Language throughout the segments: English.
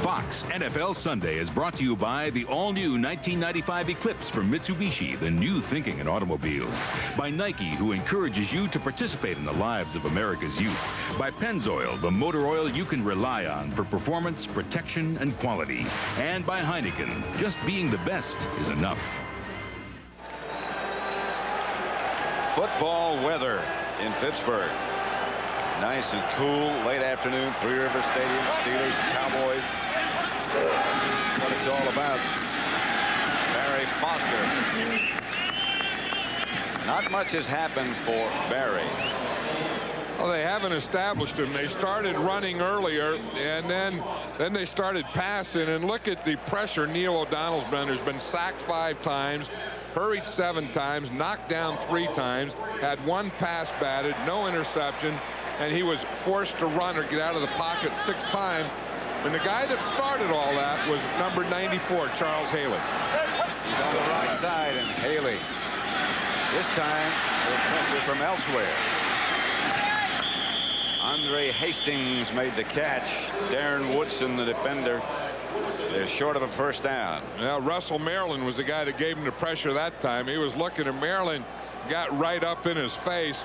Fox NFL Sunday is brought to you by the all-new 1995 Eclipse from Mitsubishi, the new thinking in automobiles. By Nike, who encourages you to participate in the lives of America's youth. By Pennzoil, the motor oil you can rely on for performance, protection, and quality. And by Heineken, just being the best is enough. Football weather in Pittsburgh. Nice and cool, late afternoon, Three River Stadium, Steelers, Cowboys. What it's all about. Barry Foster. Not much has happened for Barry. Well, they haven't established him. They started running earlier, and then they started passing. And look at the pressure Neil O'Donnell's been. There's been sacked 5 times, hurried 7 times, knocked down 3 times, had 1 pass batted, no interception, and he was forced to run or get out of the pocket 6 times. And the guy that started all that was number 94, Charles Haley. He's on the right side, and Haley, this time, with pressure from elsewhere. Andre Hastings made the catch. Darren Woodson, the defender, is short of a first down. Now, Russell Maryland was the guy that gave him the pressure that time. He was looking at Maryland, got right up in his face.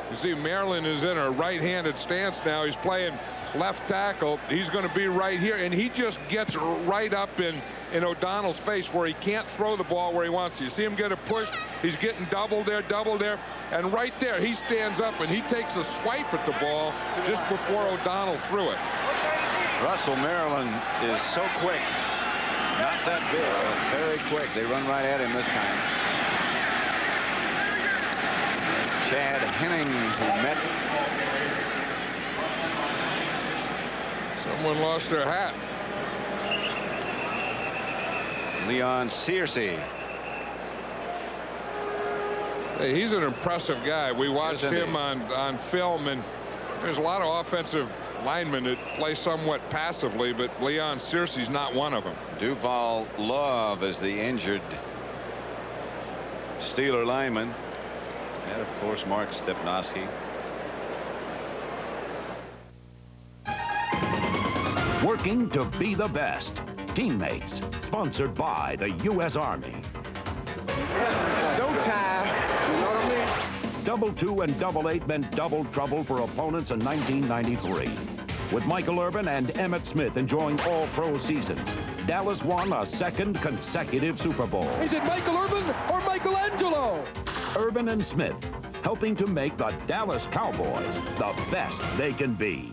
You see, Maryland is in a right-handed stance now. He's playing left tackle. He's going to be right here, and he just gets right up in O'Donnell's face where he can't throw the ball where he wants to. You see him get a push. He's getting doubled there, and right there he stands up and he takes a swipe at the ball just before O'Donnell threw it. Russell Maryland is so quick. Not that big, but very quick. They run right at him this time. It's Chad Henning who met. Someone lost their hat. Leon Searcy. Hey, he's an impressive guy. We watched him on film, and there's a lot of offensive linemen that play somewhat passively, but Leon Searcy's not one of them. Duval Love is the injured Steeler lineman. And, of course, Mark Stepnoski. Working to be the best. Teammates. Sponsored by the U.S. Army. Showtime. You know what I mean? Double 2 and double 8 meant double trouble for opponents in 1993. With Michael Irvin and Emmitt Smith enjoying all-pro seasons, Dallas won a 2nd consecutive Super Bowl. Is it Michael Irvin or Michelangelo? Irvin and Smith helping to make the Dallas Cowboys the best they can be.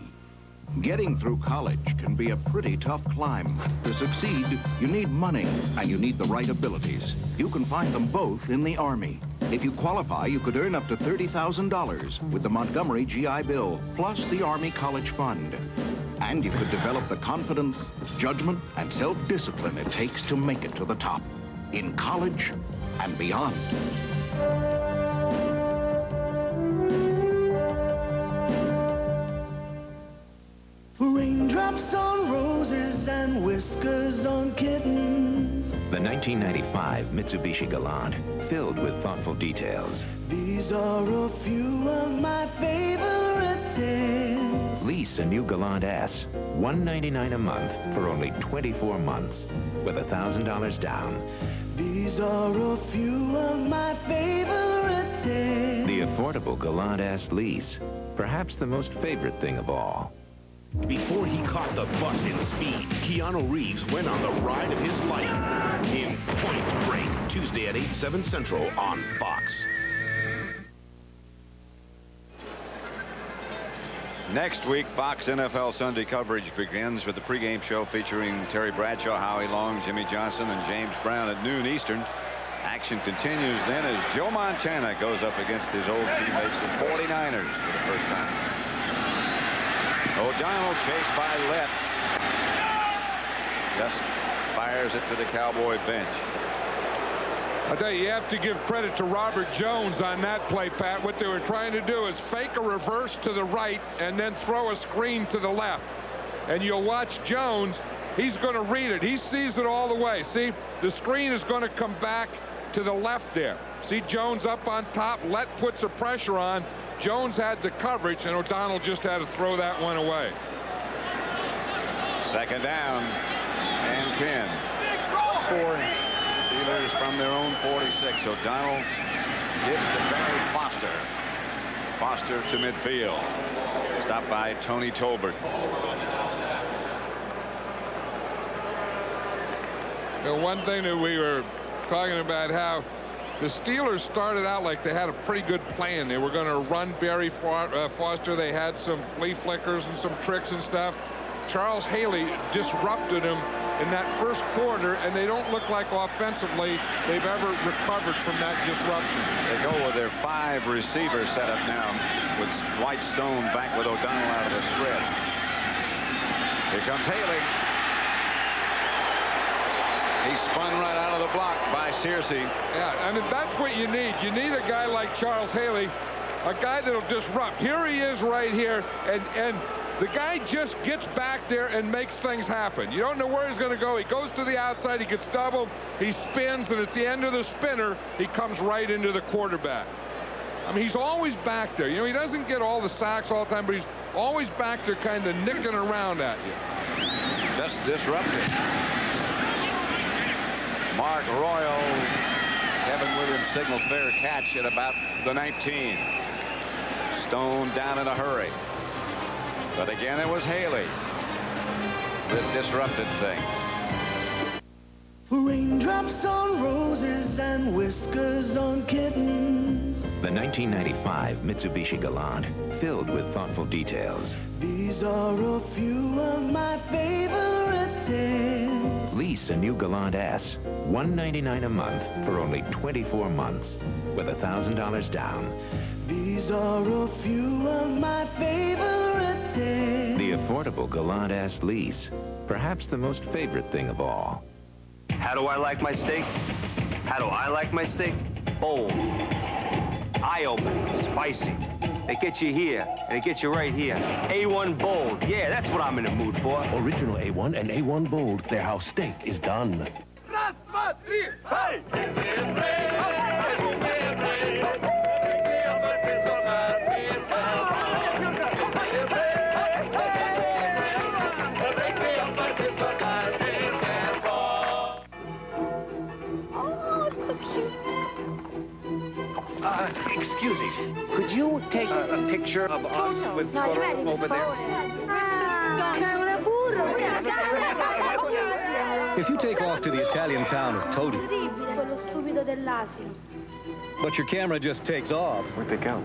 Getting through college can be a pretty tough climb. To succeed, you need money and you need the right abilities. You can find them both in the Army. If you qualify, you could earn up to $30,000 with the Montgomery GI Bill, plus the Army College Fund. And you could develop the confidence, judgment, and self-discipline it takes to make it to the top, in college and beyond. Raindrops on roses and whiskers on kittens. The 1995 Mitsubishi Galant, filled with thoughtful details. These are a few of my favorite days. Lease a new Galant S, $199 a month for only 24 months, with $1,000 down. These are a few of my favorite days. The affordable Galant S lease, perhaps the most favorite thing of all. Before he caught the bus in speed, Keanu Reeves went on the ride of his life in Point Break, Tuesday at 8, 7 Central on Fox. Next week, Fox NFL Sunday coverage begins with the pregame show featuring Terry Bradshaw, Howie Long, Jimmy Johnson, and James Brown at noon Eastern. Action continues then as Joe Montana goes up against his old teammates, the 49ers, for the first time. O'Donnell chased by Lett. Just fires it to the Cowboy bench. I tell you have to give credit to Robert Jones on that play, Pat. What they were trying to do is fake a reverse to the right and then throw a screen to the left. And you'll watch Jones. He's going to read it. He sees it all the way. See, the screen is going to come back to the left there. See Jones up on top. Lett puts the pressure on. Jones had the coverage, and O'Donnell just had to throw that one away. Second down and 10. Steelers from their own 46. O'Donnell gives to Barry Foster. Foster to midfield. Stopped by Tony Tolbert. One thing that we were talking about, how the Steelers started out like they had a pretty good plan. They were going to run Barry Foster. They had some flea flickers and some tricks and stuff. Charles Haley disrupted him in that first quarter, and they don't look like offensively they've ever recovered from that disruption. They go with their 5 receiver setup now, with White Stone back with O'Donnell out of the spread. Here comes Haley. He spun right out of the block by Searcy. Yeah, and that's what you need. You need a guy like Charles Haley, a guy that'll disrupt. Here he is right here, and the guy just gets back there and makes things happen. You don't know where he's going to go. He goes to the outside, he gets doubled, he spins, and at the end of the spinner, he comes right into the quarterback. I mean, he's always back there. You know, he doesn't get all the sacks all the time, but he's always back there kind of nicking around at you. Just disrupted. Mark Royal, Kevin Williams signal fair catch at about the 19. Stone down in a hurry. But again, it was Haley that disrupted things. Raindrops on roses and whiskers on kittens. The 1995 Mitsubishi Galant, filled with thoughtful details. These are a few of my favorite days. Lease a new Galant S, $199 a month for only 24 months, with $1,000 down. These are a few of my favorite days. The affordable Galant S lease, perhaps the most favorite thing of all. How do I like my steak? How do I like my steak? Bold, eye-opening, spicy. It gets you here, and it gets you right here. A1 Bold. Yeah, that's what I'm in the mood for. Original A1 and A1 Bold. They're how steak is done. Excuse me, could you take a picture of us with photo over there? If you take off to the Italian town of Todi, but your camera just takes off. Where'd they go?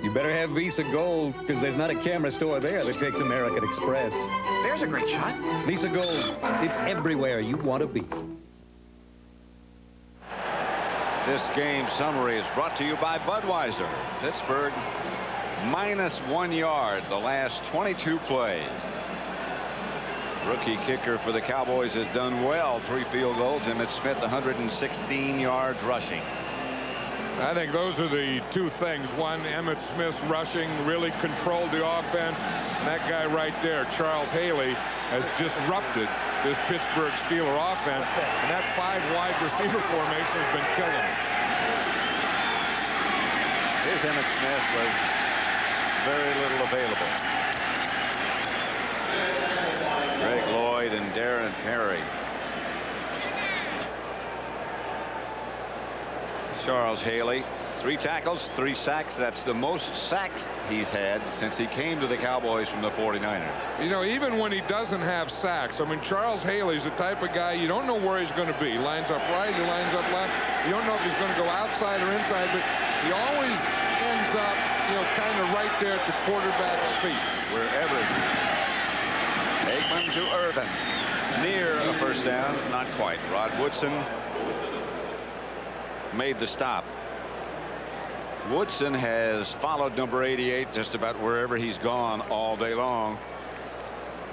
You better have Visa Gold, because there's not a camera store there that takes American Express. There's a great shot. Visa Gold, it's everywhere you want to be. This game summary is brought to you by Budweiser. Pittsburgh -1 yard the last 22 plays. Rookie kicker for the Cowboys has done well. 3 field goals. Emmitt Smith 116 yards rushing. I think those are the two things. One, Emmitt Smith's rushing really controlled the offense. And that guy right there, Charles Haley, has disrupted this Pittsburgh Steeler offense. And that 5 wide receiver formation has been killing him. Here's Emmitt Smith with very little available. Greg Lloyd and Darren Perry. Charles Haley, 3 tackles, 3 sacks. That's the most sacks he's had since he came to the Cowboys from the 49ers. You know, even when he doesn't have sacks, I mean, Charles Haley's the type of guy you don't know where he's going to be. He lines up right, he lines up left. You don't know if he's going to go outside or inside, but he always ends up, you know, kind of right there at the quarterback's feet. Wherever. Aikman to Irvin. Near a first down, not quite. Rod Woodson made the stop. Woodson has followed number 88 just about wherever he's gone all day long.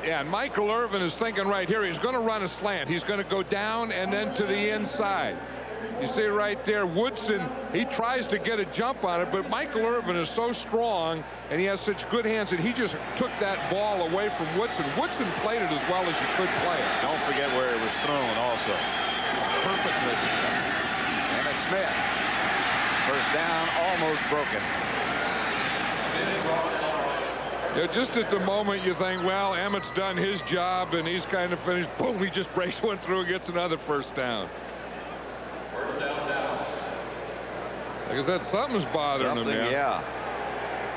Yeah, and Michael Irvin is thinking right here, he's going to run a slant. He's going to go down and then to the inside. You see right there, Woodson, he tries to get a jump on it, but Michael Irvin is so strong and he has such good hands that he just took that ball away from Woodson. Woodson played it as well as you could play it. Don't forget where it was thrown also. Perfectly. Emmitt Smith. First down, almost broken. Yeah, just at the moment you think, well, Emmitt's done his job and he's kind of finished. Boom, he just breaks one through and gets another first down. First down, Dallas. Like I said, something's bothering him. Yeah.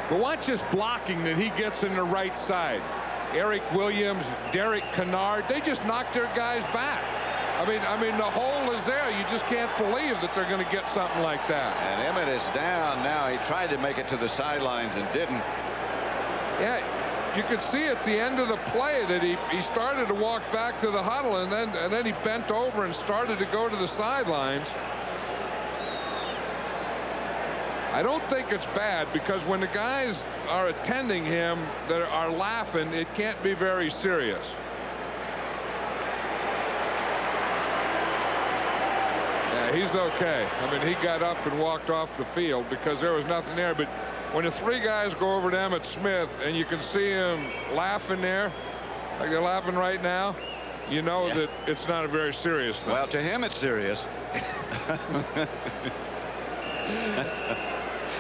But watch this blocking that he gets in the right side. Eric Williams, Derek Kennard, they just knocked their guys back. I mean, the hole is there. You just can't believe that they're going to get something like that. And Emmitt is down now. He tried to make it to the sidelines and didn't. Yeah, you could see at the end of the play that he started to walk back to the huddle, and then he bent over and started to go to the sidelines. I don't think it's bad, because when the guys are attending him that are laughing, it can't be very serious. Yeah, he's okay. I mean, he got up and walked off the field because there was nothing there. But when the three guys go over to Emmitt Smith and you can see him laughing there, like they're laughing right now, you know that it's not a very serious thing. Well, to him it's serious.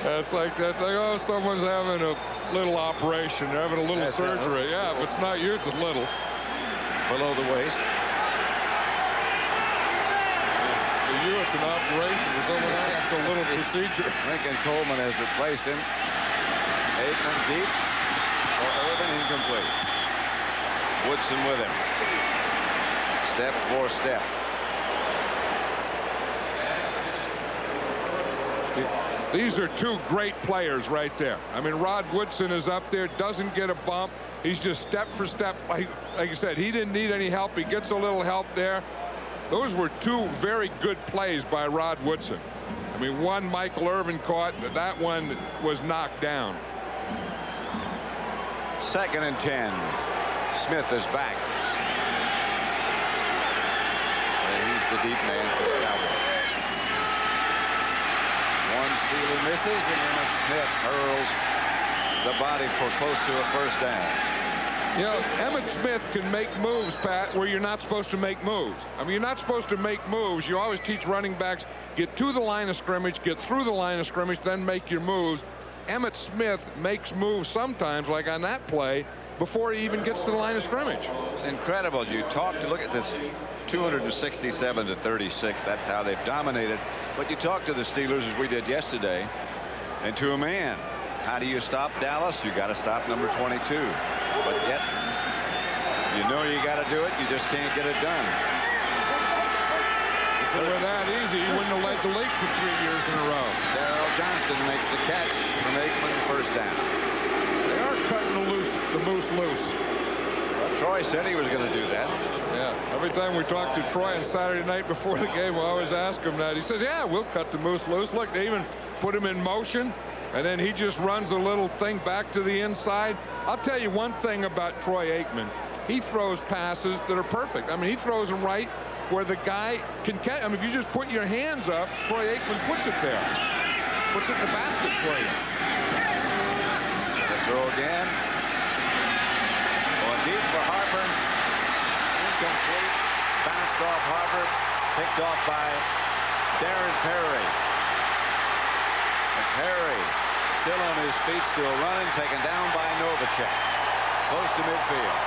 It's like that. Like, oh, someone's having a little operation. They're having a little surgery. Yeah, if it's not you, it's a little. Below the waist. For you, it's an operation. For someone else, it's a little procedure. Lincoln Coleman has replaced him. Aikman deep. For Irvin, incomplete. Woodson with him. Step for step. These are two great players right there. I mean, Rod Woodson is up there, doesn't get a bump. He's just step for step. Like I said, he didn't need any help. He gets a little help there. Those were two very good plays by Rod Woodson. I mean, one Michael Irvin caught, but that one was knocked down. 2nd and 10. Smith is back. And he's the deep man for the Cowboys. One Steeler misses, and Emmitt Smith hurls the body for close to a first down. You know, Emmitt Smith can make moves, Pat, where you're not supposed to make moves. I mean, you're not supposed to make moves. You always teach running backs, get to the line of scrimmage, get through the line of scrimmage, then make your moves. Emmitt Smith makes moves sometimes, like on that play, before he even gets to the line of scrimmage. It's incredible. You talk to look at this 267 to 36. That's how they've dominated. But you talk to the Steelers, as we did yesterday, and to a man, how do you stop Dallas? You got to stop number 22. But yet, you know you got to do it. You just can't get it done. If it were that easy, he wouldn't have led the league for 3 years in a row. Daryl Johnston makes the catch from Aikman, first down. They are cutting the moose loose. Well, Troy said he was going to do that. Yeah, every time we talk to Troy on Saturday night before the game, we always ask him that. He says, yeah, we'll cut the moose loose. Look, they even put him in motion, and then he just runs a little thing back to the inside. I'll tell you one thing about Troy Aikman. He throws passes that are perfect. I mean, he throws them right where the guy can catch. I mean, if you just put your hands up, Troy Aikman puts it there. Puts it in the basket for you. The throw again. Going deep for Harper. Incomplete. Bounced off Harper. Picked off by Darren Perry. And Perry still on his feet, still running, taken down by Novacek. Close to midfield.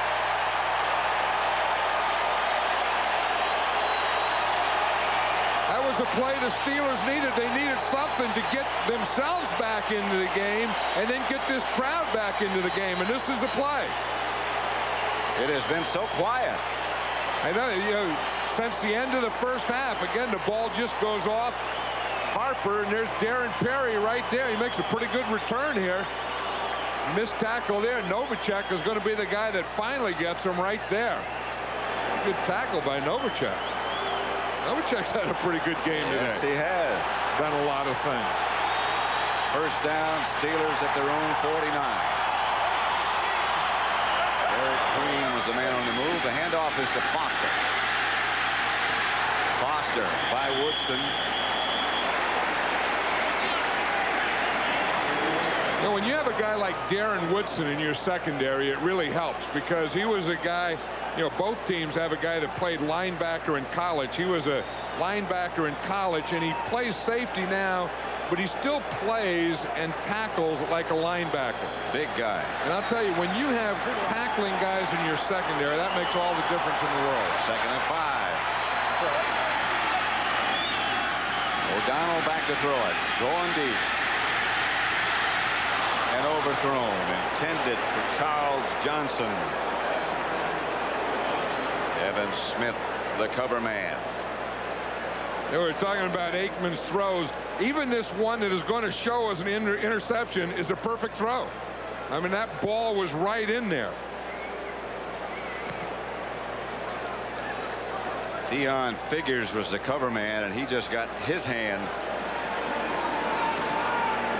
That was a play the Steelers needed. They needed something to get themselves back into the game and then get this crowd back into the game. And this is the play. It has been so quiet. I know, you know, since the end of the first half, again, the ball just goes off Harper, and there's Darren Perry right there. He makes a pretty good return here. Missed tackle there. Novacek is going to be the guy that finally gets him right there. Good tackle by Novacek. Novacek's had a pretty good game today. Yes, he has. Done a lot of things. First down, Steelers at their own 49. Eric Queen was the man on the move. The handoff is to Foster. Foster by Woodson. You know, when you have a guy like Darren Woodson in your secondary, it really helps because he was a guy, you know, both teams have a guy that played linebacker in college. He was a linebacker in college, and he plays safety now but he still plays and tackles like a linebacker. Big guy. And I'll tell you, when you have tackling guys in your secondary, that makes all the difference in the world. 2nd and 5. O'Donnell back to throw it. Going deep. And overthrown. Intended for Charles Johnson. Evan Smith, the cover man. They were talking about Aikman's throws. Even this one that is going to show as an interception is a perfect throw. I mean, that ball was right in there. Deion Figures was the cover man, and he just got his hand.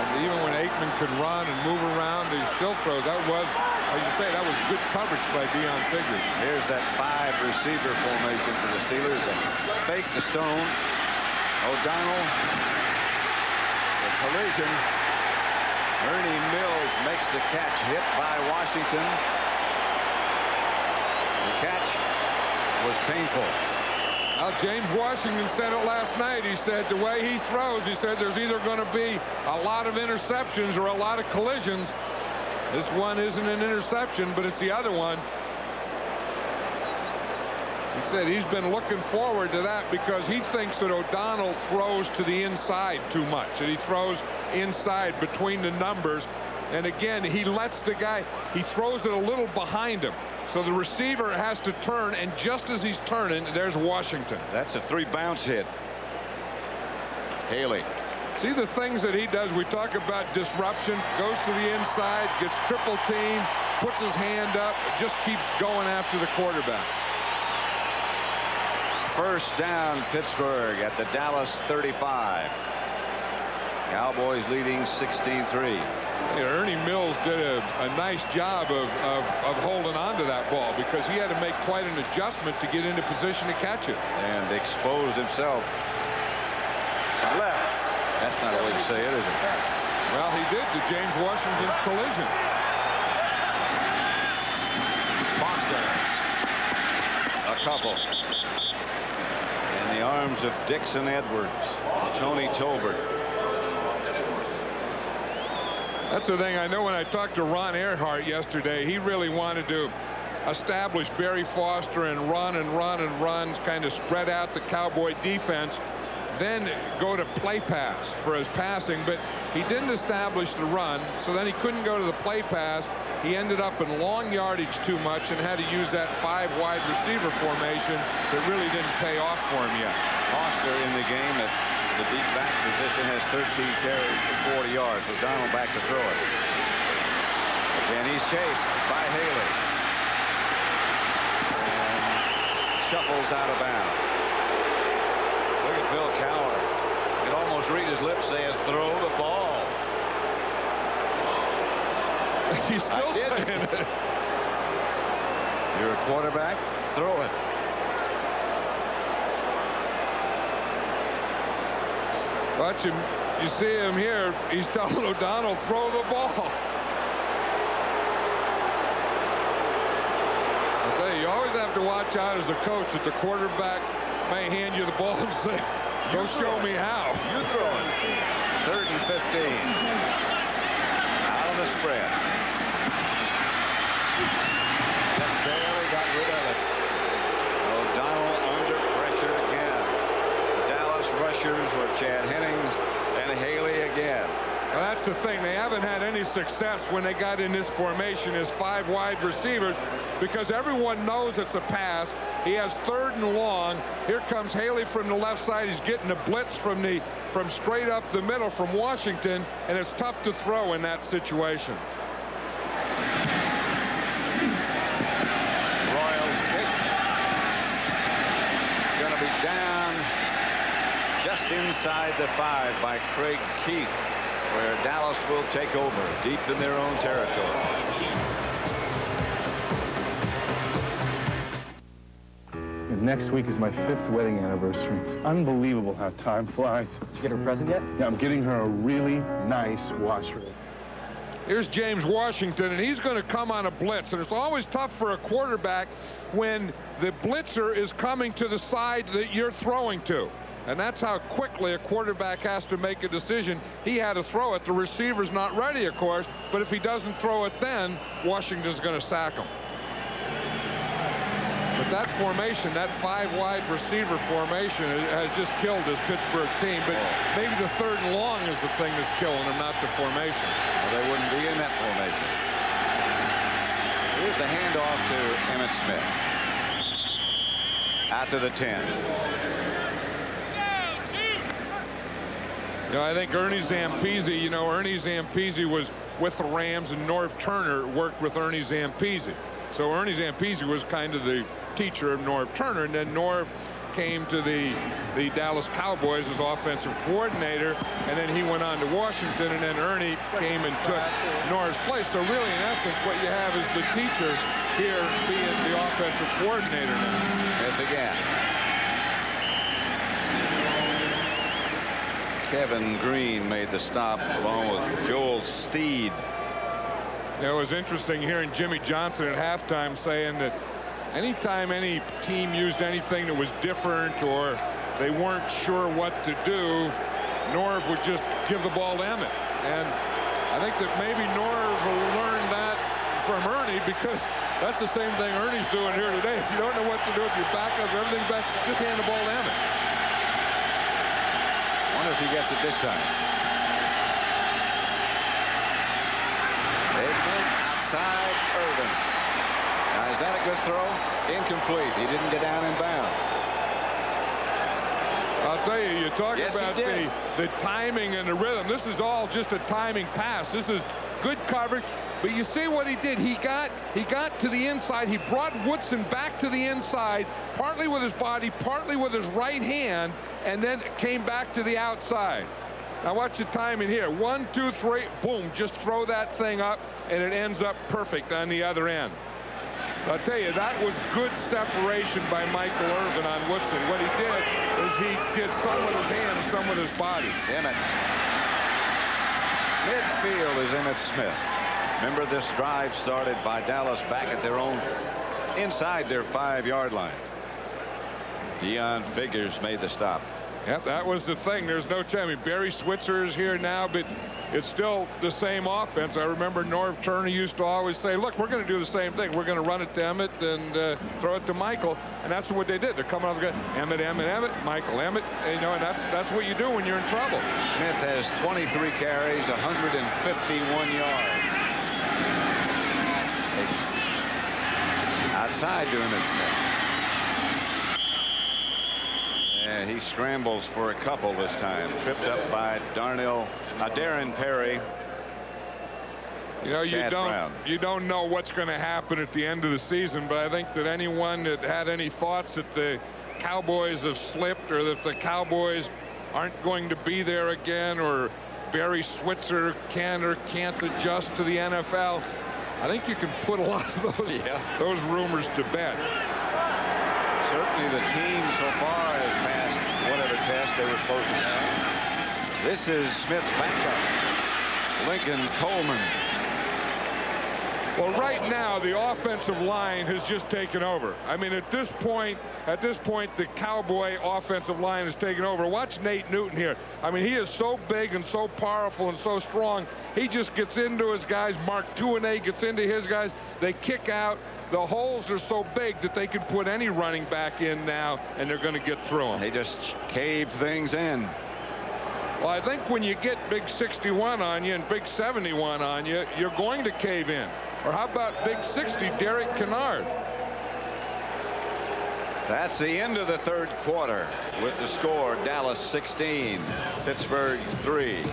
And even when Aikman could run and move around, he still throws. That was, as you say, that was good coverage by Deion Figures. Here's that 5 receiver formation for the Steelers. The fake to Stone. O'Donnell. The collision. Ernie Mills makes the catch, hit by Washington. The catch was painful. Well, James Washington said it last night. He said the way he throws, he said there's either going to be a lot of interceptions or a lot of collisions. This one isn't an interception, but it's the other one. He said he's been looking forward to that because he thinks that O'Donnell throws to the inside too much, that he throws inside between the numbers. And again, he lets the guy, he throws it a little behind him. So the receiver has to turn, and just as he's turning, there's Washington. That's a 3-bounce hit. Haley. See the things that he does. We talk about disruption, goes to the inside, gets triple teamed, puts his hand up, just keeps going after the quarterback. First down, Pittsburgh at the Dallas 35. Cowboys leading 16-3. Ernie Mills did a nice job of holding on to that ball because he had to make quite an adjustment to get into position to catch it. And exposed himself. Left. That's not a way to say it, is it? Well, he did to James Washington's collision. Foster. A couple. In the arms of Dixon Edwards. Tony Tolbert. That's the thing. I know when I talked to Ron Earhart yesterday, he really wanted to establish Barry Foster and run, kind of spread out the Cowboy defense, then go to play pass for his passing. But he didn't establish the run, so then he couldn't go to the play pass. He ended up in long yardage too much and had to use that 5-wide receiver formation that really didn't pay off for him yet. Foster in the game at the deep back position has 13 carries for 40 yards. O'Donnell back to throw it. Again, he's chased by Haley. And shuffles out of bounds. Look at Bill Cowher. You can almost read his lips saying, throw the ball. He's still saying it. You're a quarterback, throw it. Watch him. You see him here. He's telling O'Donnell, throw the ball. I tell you, you always have to watch out as a coach that the quarterback may hand you the ball and say, go show me how. You throw it. 3rd and 15. Out of the spread. Just barely got rid of it. O'Donnell under pressure again. The Dallas rushers were Chad Hennings and Haley again. Well, that's the thing. They haven't had any success when they got in this formation as 5 wide receivers because everyone knows it's a pass. He has 3rd and long. Here comes Haley from the left side. He's getting a blitz from straight up the middle from Washington, and it's tough to throw in that situation. Royals kick. Going to be down just inside the 5 by Craig Keith, where Dallas will take over deep in their own territory. Next week is my 5th wedding anniversary. It's unbelievable how time flies. Did you get her a present yet? Yeah, I'm getting her a really nice watch ring. Here's James Washington, and he's going to come on a blitz. And it's always tough for a quarterback when the blitzer is coming to the side that you're throwing to. And that's how quickly a quarterback has to make a decision. He had to throw it. The receiver's not ready, of course, but if he doesn't throw it then, Washington's going to sack him. But that formation, that 5-wide receiver formation, has just killed this Pittsburgh team. But maybe the 3rd and long is the thing that's killing them, not the formation. Well, they wouldn't be in that formation. Here's the handoff to Emmitt Smith. Out to the 10. You know, I think Ernie Zampese, Ernie Zampese was with the Rams, and Norv Turner worked with Ernie Zampese. So Ernie Zampese was kind of the teacher of Norv Turner, and then Norv came to the Dallas Cowboys as offensive coordinator, and then he went on to Washington, and then Ernie came and took Norv's place. So really, in essence, what you have is the teacher here being the offensive coordinator now. Here's again. Kevin Green made the stop along with Joel Steed. It was interesting hearing Jimmy Johnson at halftime saying that anytime any team used anything that was different or they weren't sure what to do, Norv would just give the ball to Emmitt. And I think that maybe Norv will learn that from Ernie, because that's the same thing Ernie's doing here today. If you don't know what to do with your backup, everything back, just hand the ball to Emmitt. Wonder if he gets it this time. Aikman outside Irvin. Now, is that a good throw? Incomplete. He didn't get down in bounds. I'll tell you, you talk about the timing and the rhythm. This is all just a timing pass. This is good coverage. But you see what he did. He got to the inside. He brought Woodson back to the inside, partly with his body, partly with his right hand, and then came back to the outside. Now watch the timing here. 1, 2, 3, boom. Just throw that thing up, and it ends up perfect on the other end. I'll tell you, that was good separation by Michael Irvin on Woodson. What he did is he did some with his hands, some with his body. Emmitt. Midfield is Emmitt Smith. Remember, this drive started by Dallas back at their own, inside their 5-yard line. Deion Figures made the stop. Yep, that was the thing. There's no chance. I mean, Barry Switzer is here now, but it's still the same offense. I remember Norv Turner used to always say, look, we're going to do the same thing. We're going to run it to Emmitt and throw it to Michael. And that's what they did. They're coming off the guy, Emmitt, Emmitt, Emmitt, Michael, Emmitt. And, and that's what you do when you're in trouble. Smith has 23 carries, 151 yards. Outside to Emmitt Smith. And he scrambles for a couple this time. Tripped up by Darren Perry. You don't know what's going to happen at the end of the season, but I think that anyone that had any thoughts that the Cowboys have slipped or that the Cowboys aren't going to be there again, or Barry Switzer can or can't adjust to the NFL, I think you can put a lot of those rumors to bed. Certainly the team so far has passed whatever test they were supposed to pass. This is Smith's backup, Lincoln Coleman. Well, right now the offensive line has just taken over. I mean, at this point the Cowboy offensive line has taken over. Watch Nate Newton here. I mean, he is so big and so powerful and so strong. He just gets into his guys. Mark Tuinei gets into his guys. They kick out. The holes are so big that they can put any running back in now, and they're going to get through them. They just cave things in. Well, I think when you get big 61 on you and big 71 on you, you're going to cave in. Or how about big 60, Derek Kennard? That's the end of the third quarter with the score, Dallas 16, Pittsburgh 3.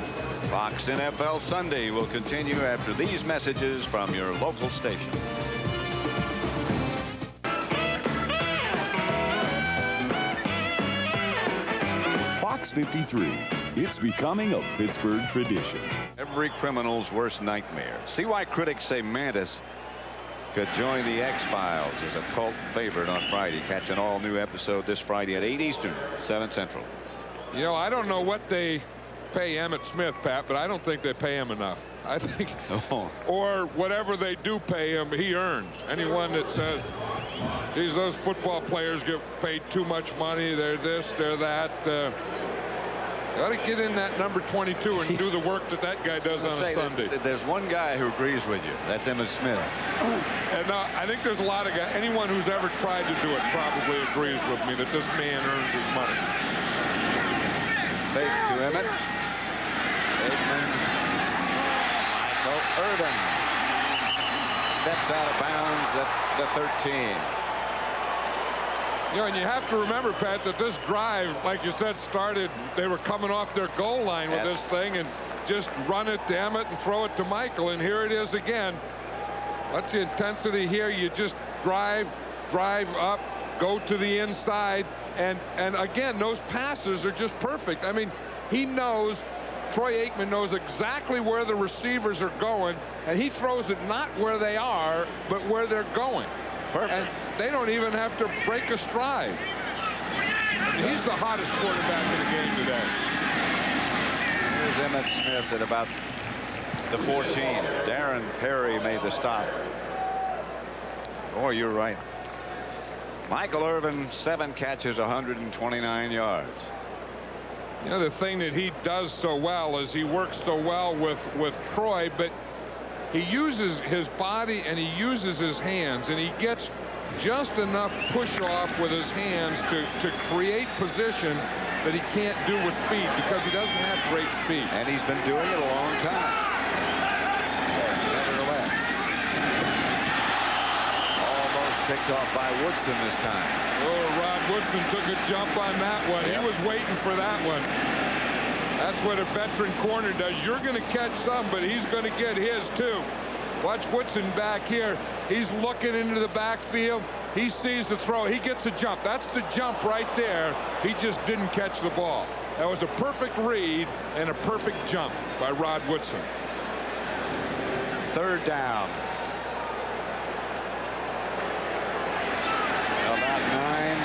Fox NFL Sunday will continue after these messages from your local station. Fox 53. It's becoming a Pittsburgh tradition. Every criminal's worst nightmare. See why critics say Mantis could join the X-Files as a cult favorite on Friday. Catch an all-new episode this Friday at 8 Eastern, 7 Central. I don't know what they pay Emmitt Smith, Pat, but I don't think they pay him enough. I think, or whatever they do pay him, he earns. Anyone that says, geez, those football players get paid too much money, they're this, they're that, got to get in that number 22 and do the work that guy does on a Sunday. There's one guy who agrees with you. That's Emmitt Smith. And I think there's a lot of guys, anyone who's ever tried to do it probably agrees with me that this man earns his money. Fake to Emmitt. Aikman. Michael Irvin steps out of bounds at the 13. You know, and you have to remember, Pat, that this drive, like you said, started, they were coming off their goal line with this thing and just run it to Emmitt and throw it to Michael, and here it is again. What's the intensity here? You just drive up, go to the inside, and again, those passes are just perfect. I mean, he knows, Troy Aikman knows exactly where the receivers are going, and he throws it not where they are, but where they're going. Perfect. And they don't even have to break a stride. He's the hottest quarterback in the game today. Here's Emmitt Smith at about the 14. Darren Perry made the stop. Oh, you're right. Michael Irvin, 7 catches, 129 yards. You know, the thing that he does so well is he works so well with Troy, but he uses his body and he uses his hands, and he gets just enough push off with his hands to create position that he can't do with speed because he doesn't have great speed. And he's been doing it a long time. Nevertheless, almost picked off by Woodson this time. Oh, Rod Woodson took a jump on that one. He was waiting for that one. That's what a veteran corner does. You're going to catch some, but he's going to get his too. Watch Woodson back here. He's looking into the backfield. He sees the throw. He gets a jump. That's the jump right there. He just didn't catch the ball. That was a perfect read and a perfect jump by Rod Woodson. 3rd down. About 9.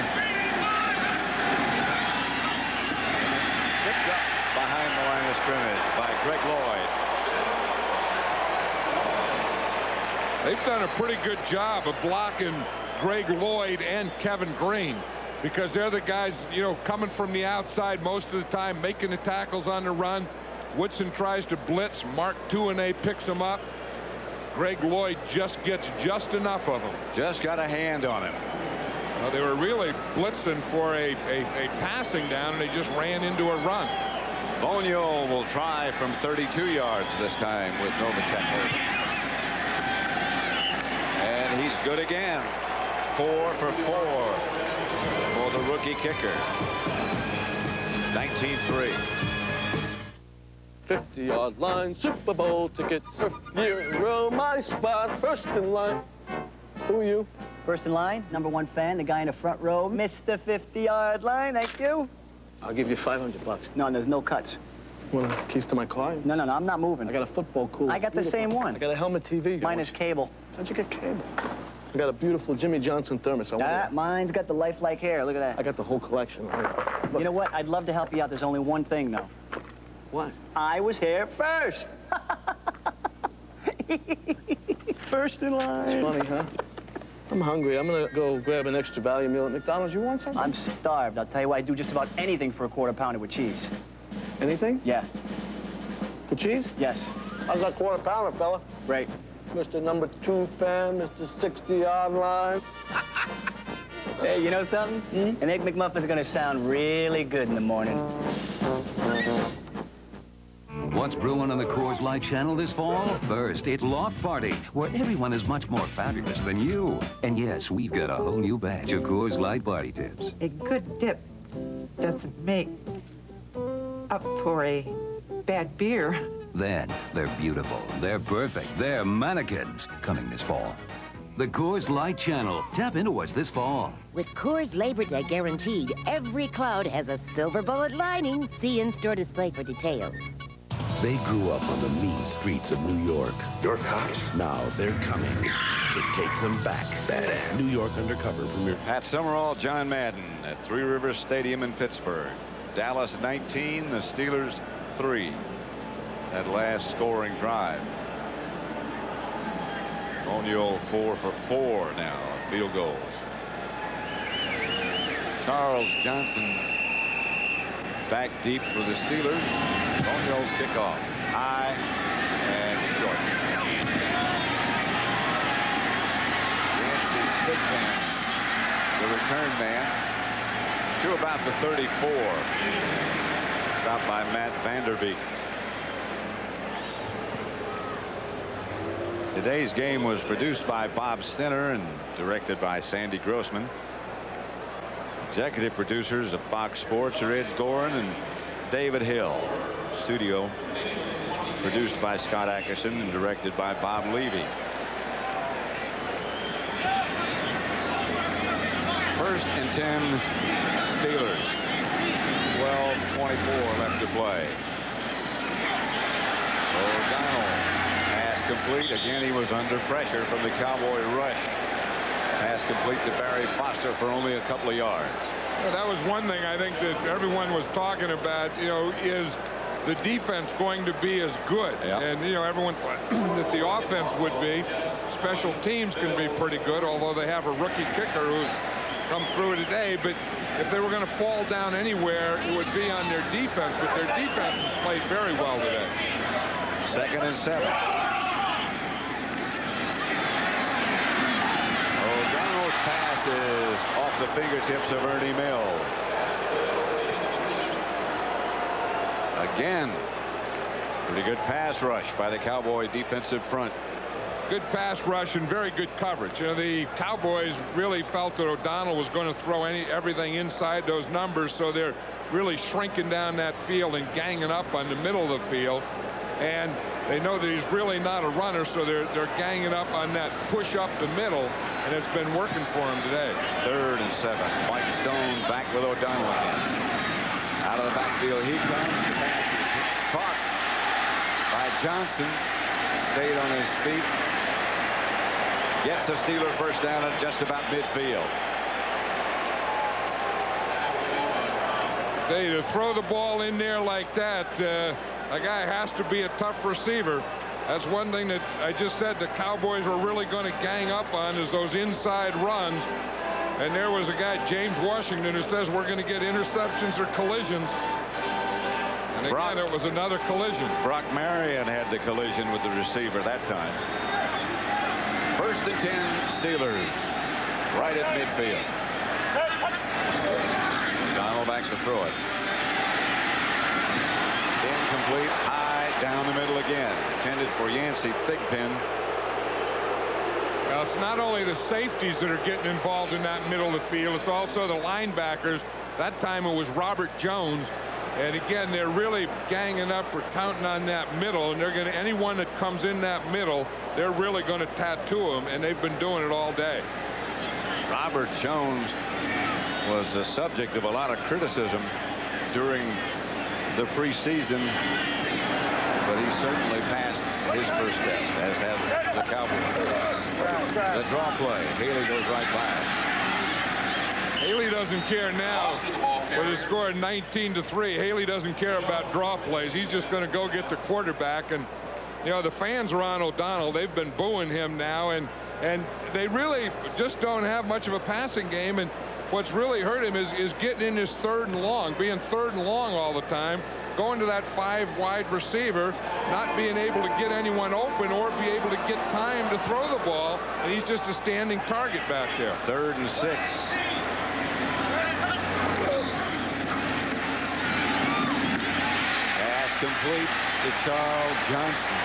Picked up behind the line of scrimmage by Greg Lloyd. They've done a pretty good job of blocking Greg Lloyd and Kevin Green because they're the guys, you know, coming from the outside most of the time, making the tackles on the run. Woodson tries to blitz. Mark Tuanay picks him up. Greg Lloyd just gets just enough of him. Just got a hand on him. Well, they were really blitzing for a passing down, and they just ran into a run. Boniol will try from 32 yards this time with Novacek. And he's good again. 4 for 4 for the rookie kicker. 19-3. 50-yard line, Super Bowl ticket, 5th year in a row, my spot, first in line. Who are you? First in line, #1 fan, the guy in the front row, Mr. 50-yard line, thank you. I'll give you $500. No, there's no cuts. Want keys to my car? No, I'm not moving. I got a football cooler. I got the same one. I got a helmet TV. Mine is cable. How'd you get cable? I got a beautiful Jimmy Johnson thermos. Mine's got the lifelike hair. Look at that. I got the whole collection. You know what? I'd love to help you out. There's only one thing, though. What? I was here first. First in line. It's funny, huh? I'm hungry. I'm gonna go grab an extra value meal at McDonald's. You want something? I'm starved. I'll tell you what, I'd do just about anything for a quarter pounder with cheese. Anything? Yeah. For cheese? Yes. How's that quarter pounder, fella? Great. Mr. #2 fan, Mr. 60-yard line. Hey, you know something? An Egg McMuffin's gonna sound really good in the morning. What's brewing on the Coors Light channel this fall? First, it's Loft Party, where everyone is much more fabulous than you. And yes, we've got a whole new batch of Coors Light party tips. A good dip doesn't make up for a bad beer. Then, they're beautiful, they're perfect, they're mannequins coming this fall. The Coors Light channel. Tap into us this fall. With Coors Labor Day guaranteed, every cloud has a silver bullet lining. See in-store display for details. They grew up on the mean streets of New York. Your cops. Now they're coming to take them back. Badass. New York Undercover premiere. Pat Summerall, John Madden at Three Rivers Stadium in Pittsburgh. Dallas 19, the Steelers 3. That last scoring drive. Boniol 4 for 4 now on field goals. Charles Johnson back deep for the Steelers. Boniol's kickoff. High and short. Yancey Thigpen, the return man, to about the 34. Stopped by Matt Vanderbeek. Today's game was produced by Bob Stenner and directed by Sandy Grossman. Executive producers of Fox Sports are Ed Gorin and David Hill. Studio produced by Scott Ackerson and directed by Bob Levy. First and 10 Steelers. 12:24 left to play. O'Donnell, pass complete. Again, he was under pressure from the Cowboy rush. Pass complete to Barry Foster for only a couple of yards. Well, that was one thing I think that everyone was talking about, is the defense going to be as good? Yeah. And, everyone thought that the offense would be. Special teams can be pretty good, although they have a rookie kicker who's come through today. But if they were going to fall down anywhere, it would be on their defense. But their defense has played very well today. 2nd and 7. O'Donnell's pass is off the fingertips of Ernie Mills. Again, pretty good pass rush by the Cowboy defensive front. Good pass rush and very good coverage. The Cowboys really felt that O'Donnell was going to throw everything inside those numbers, so they're really shrinking down that field and ganging up on the middle of the field. And they know that he's really not a runner, so they're ganging up on that push up the middle, and it's been working for him today. 3rd and 7. Mike Stone back with O'Donnell again. Out of the backfield he comes. The pass is caught by Johnston. Stayed on his feet. Gets the Steeler first down at just about midfield. To throw the ball in there like that, a guy has to be a tough receiver. That's one thing that I just said the Cowboys are really going to gang up on, is those inside runs. And there was a guy, James Washington, who says we're going to get interceptions or collisions. And again, it was another collision. Brock Marion had the collision with the receiver that time. 1st and 10 Steelers. Right at midfield. Donald back to throw it. Incomplete. High down the middle again. Intended for Yancey Thigpen. Well, it's not only the safeties that are getting involved in that middle of the field, it's also the linebackers. That time it was Robert Jones. And again, they're really ganging up or counting on that middle, and they're going to, anyone that comes in that middle, they're really going to tattoo them, and they've been doing it all day. Robert Jones was the subject of a lot of criticism during the preseason, but he certainly passed his first test, as have the Cowboys. The draw play. Haley goes right by it. Haley doesn't care now, but he scored 19-3. Haley doesn't care about draw plays. He's just going to go get the quarterback. And the fans are on O'Donnell. They've been booing him now, and they really just don't have much of a passing game. And what's really hurt him is getting in his 3rd and long, being 3rd and long all the time, going to that 5 wide receiver, not being able to get anyone open or be able to get time to throw the ball, and he's just a standing target back there. 3rd and 6. Pass complete to Charles Johnston.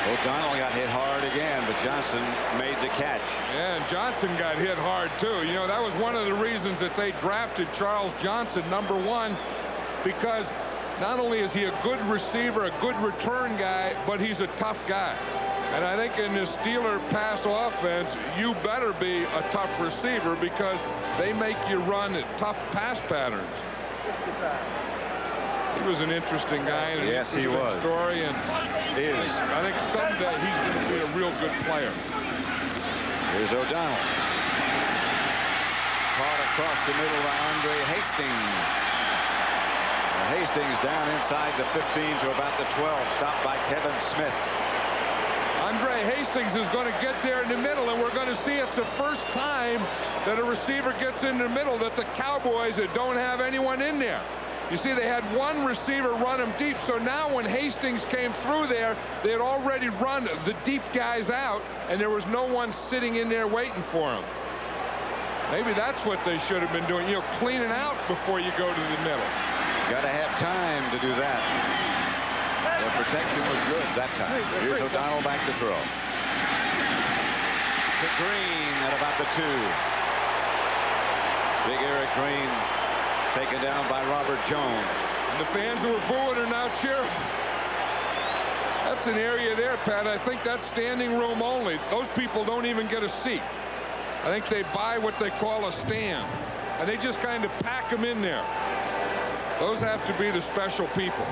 O'Donnell got hit hard again, but Johnson made the catch. Yeah, and Johnson got hit hard too. That was one of the reasons that they drafted Charles Johnson #1, because not only is he a good receiver, a good return guy, but he's a tough guy. And I think in this Steeler pass offense, you better be a tough receiver, because they make you run tough pass patterns. He was an interesting guy, and yes, an interesting story, and is. I think someday he's going to be a real good player. Here's O'Donnell. Caught across the middle by Andre Hastings. And Hastings down inside the 15 to about the 12. Stopped by Kevin Smith. Andre Hastings is going to get there in the middle, and we're going to see it's the first time that a receiver gets in the middle that the Cowboys don't have anyone in there. You see, they had one receiver run him deep, so now when Hastings came through there, they had already run the deep guys out, and there was no one sitting in there waiting for him. Maybe that's what they should have been doing, cleaning out before you go to the middle. Got to have time to do that. The protection was good that time. Here's O'Donnell back to throw. To Green at about the 2. Big Eric Green taken down by Robert Jones. And the fans who were booing are now cheering. That's an area there, Pat. I think that's standing room only. Those people don't even get a seat. I think they buy what they call a stand. And they just kind of pack them in there. Those have to be the special people.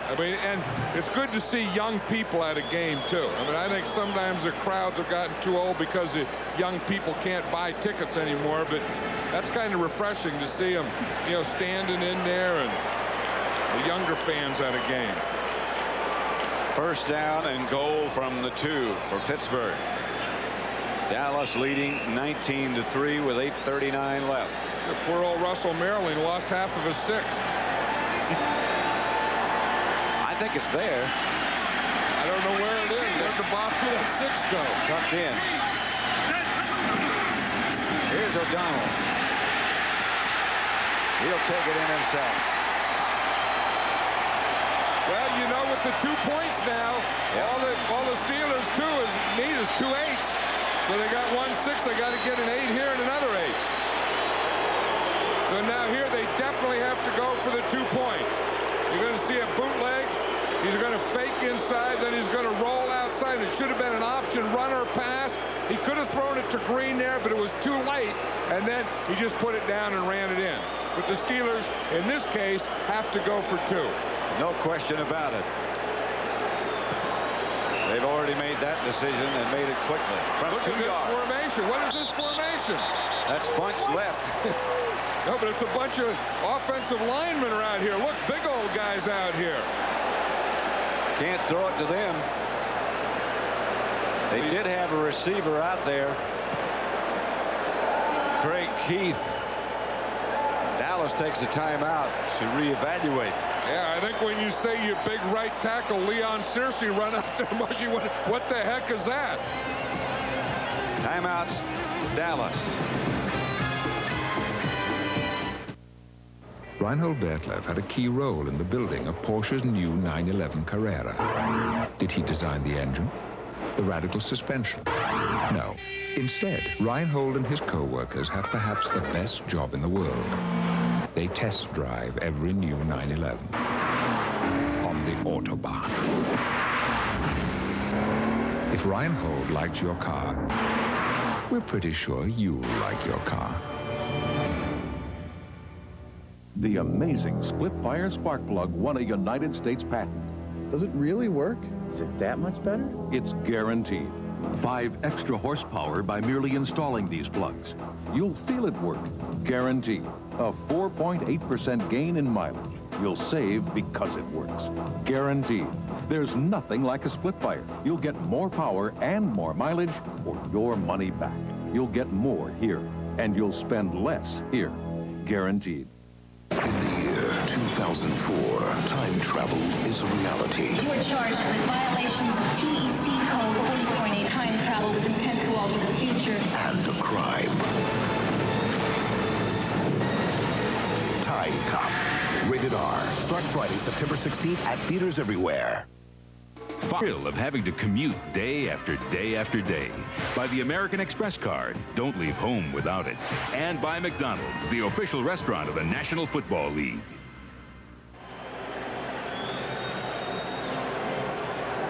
I mean, and it's good to see young people at a game, too. I mean, I think sometimes the crowds have gotten too old because the young people can't buy tickets anymore, but that's kind of refreshing to see them, standing in there and the younger fans at a game. First down and goal from the 2 for Pittsburgh. Dallas leading 19-3 with 8:39 left. The poor old Russell Maryland lost half of his 6. I think it's there. I don't know where it is. There's the bottom of that 6 go. Tucked in. Here's O'Donnell. He'll take it in himself. Well, with the 2 points now, all the Steelers need is 2 8s. So they got 1-6. They got to get an 8 here and another 8. So now here they definitely have to go for the 2 points. You're going to see a bootleg. He's going to fake inside, then he's going to roll outside. It should have been an option run or pass. He could have thrown it to Green there, but it was too late, and then he just put it down and ran it in. But the Steelers, in this case, have to go for 2. No question about it. They've already made that decision and made it quickly. From Look 2 at this yards. formation. What is this formation? That's bunch left. No, but it's a bunch of offensive linemen around here. Look, big old guys out here. Can't throw it to them. They did have a receiver out there. Craig Keith. Dallas takes a timeout to reevaluate. Yeah, I think when you say your big right tackle, Leon Searcy, run out there, Mushy, what the heck is that? Timeouts, Dallas. Reinhold Bertlev had a key role in the building of Porsche's new 911 Carrera. Did he design the engine? The radical suspension? No. Instead, Reinhold and his co-workers have perhaps the best job in the world. They test drive every new 911 on the Autobahn. If Reinhold liked your car, we're pretty sure you'll like your car. The amazing split-fire spark plug won a United States patent. Does it really work? Is it that much better? It's guaranteed. 5 extra horsepower by merely installing these plugs. You'll feel it work. Guaranteed. A 4.8% gain in mileage. You'll save because it works. Guaranteed. There's nothing like a split fire. You'll get more power and more mileage for your money back. You'll get more here, and you'll spend less here. Guaranteed. In the year 2004, time travel is a reality. You are charged with violations of TEC Code 40.8, time travel with intent to alter the future. And a crime. Time Cop. Rated R. Starts Friday, September 16th at theaters everywhere. Thrill of having to commute day after day after day. By the American Express card. Don't leave home without it. And by McDonald's, the official restaurant of the National Football League.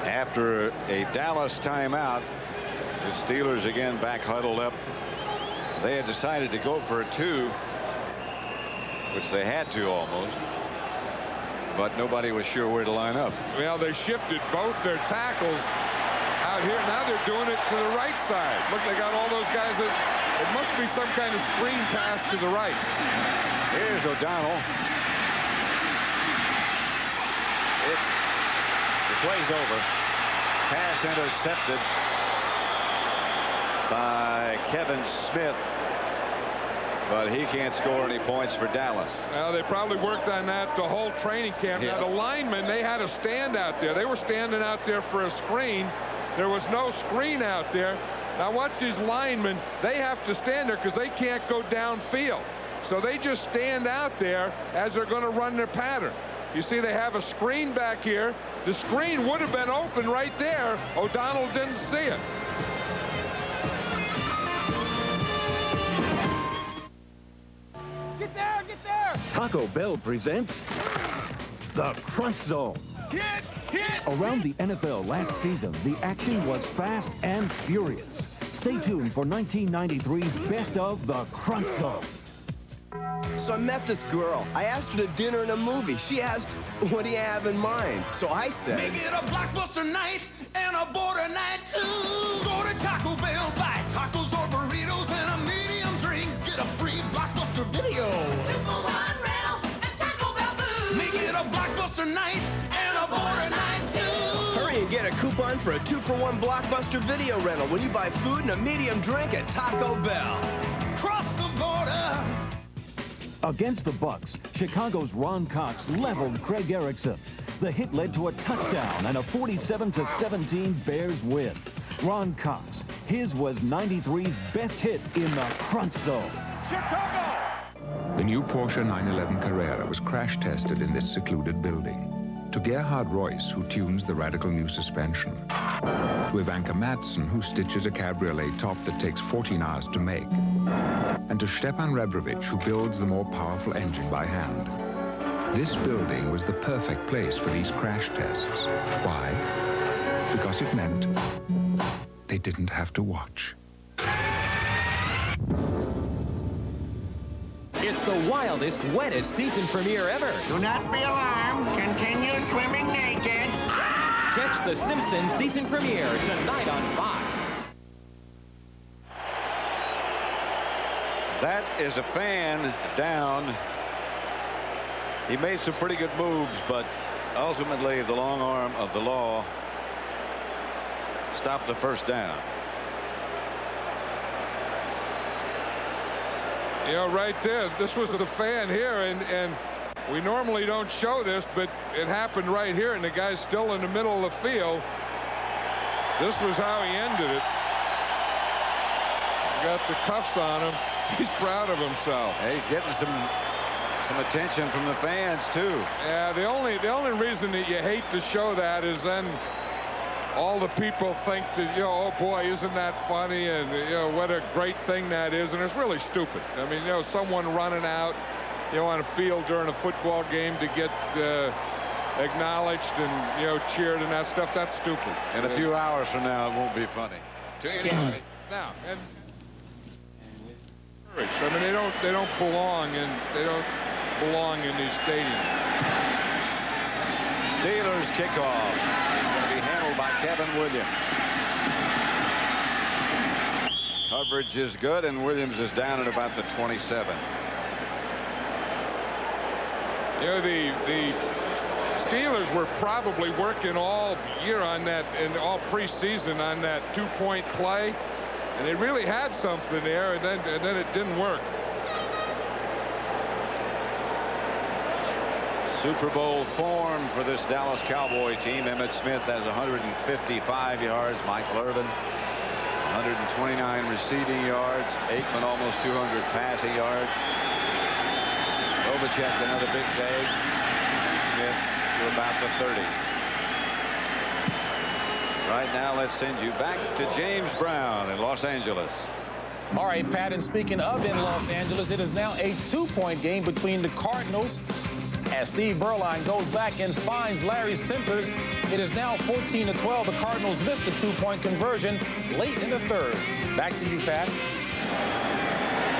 After a Dallas timeout, the Steelers again back huddled up. They had decided to go for a 2, which they had to almost. But nobody was sure where to line up. Well, they shifted both their tackles out here. Now they're doing it to the right side. Look, they got all those guys that it must be some kind of screen pass to the right. Here's O'Donnell. The play's over. Pass intercepted by Kevin Smith. But he can't score any points for Dallas. Well, they probably worked on that the whole training camp. Yeah. Now, the linemen, they had to stand out there. They were standing out there for a screen. There was no screen out there. Now, watch these linemen. They have to stand there because they can't go downfield. So they just stand out there as they're going to run their pattern. You see, they have a screen back here. The screen would have been open right there. O'Donnell didn't see it. Get there, get there! Taco Bell presents the Crunch Zone. Hit, hit! Around the NFL last season, the action was fast and furious. Stay tuned for 1993's Best of the Crunch Zone. So I met this girl. I asked her to dinner and a movie. She asked, what do you have in mind? So I said, Make it a blockbuster night and a border night too. Go to Taco Bell, buy tacos or burritos and a medium drink. Get a free blockbuster video. 2-for-1 rental and Taco Bell food. Make it a blockbuster night and a border night too. hurry and get a coupon for a 2-for-1 blockbuster video rental when you buy food and a medium drink at Taco Bell. Cross the border. Against the Bucks, Chicago's Ron Cox leveled Craig Erickson. The hit led to a touchdown and a 47-17 Bears win. Ron Cox, his was 93's best hit in the Crunch Zone. Chicago! The new Porsche 911 Carrera was crash tested in this secluded building. To Gerhard Royce, who tunes the radical new suspension. To Ivanka Madsen, who stitches a cabriolet top that takes 14 hours to make. And to Stepan Rebrovich, who builds the more powerful engine by hand. This building was the perfect place for these crash tests. Why? Because it meant they didn't have to watch. It's the wildest, wettest season premiere ever. Do not be alarmed. Continue swimming naked. Catch The Simpsons season premiere tonight on Fox. That is a fan down. He made some pretty good moves, but ultimately the long arm of the law stopped the first down. You know, right there, this was the fan here, and we normally don't show this, but it happened right here, and the guy's still in the middle of the field. This was how he ended it. Got the cuffs on him. He's proud of himself. Yeah, he's getting some attention from the fans too. Yeah, the only reason that you hate to show that is then all the people think that, you know, oh boy, isn't that funny, and you know what a great thing that is, and it's really stupid. I mean, you know, someone running out, you know, on a field during a football game to get acknowledged and, you know, cheered and that stuff, that's stupid. In a few hours from now, it won't be funny to anybody. Now, and I mean, they don't belong in these stadiums. Steelers kickoff. It's going to be handled by Kevin Williams. Coverage is good, and Williams is down at about the 27. You know, the Steelers were probably working all year on that and all preseason on that two-point play. And they really had something there, and then it didn't work. Super Bowl form for this Dallas Cowboy team. Emmitt Smith has 155 yards. Mike Lurvin, 129 receiving yards. Aikman almost 200 passing yards. Novacek another big day. Smith to about the 30. Right now, let's send you back to James Brown in Los Angeles. All right, Pat, and speaking of in Los Angeles, it is now a 2-point game between the Cardinals as Steve Berline goes back and finds Larry Simpers. It is now 14-12. The Cardinals missed the 2-point conversion late in the third. Back to you, Pat.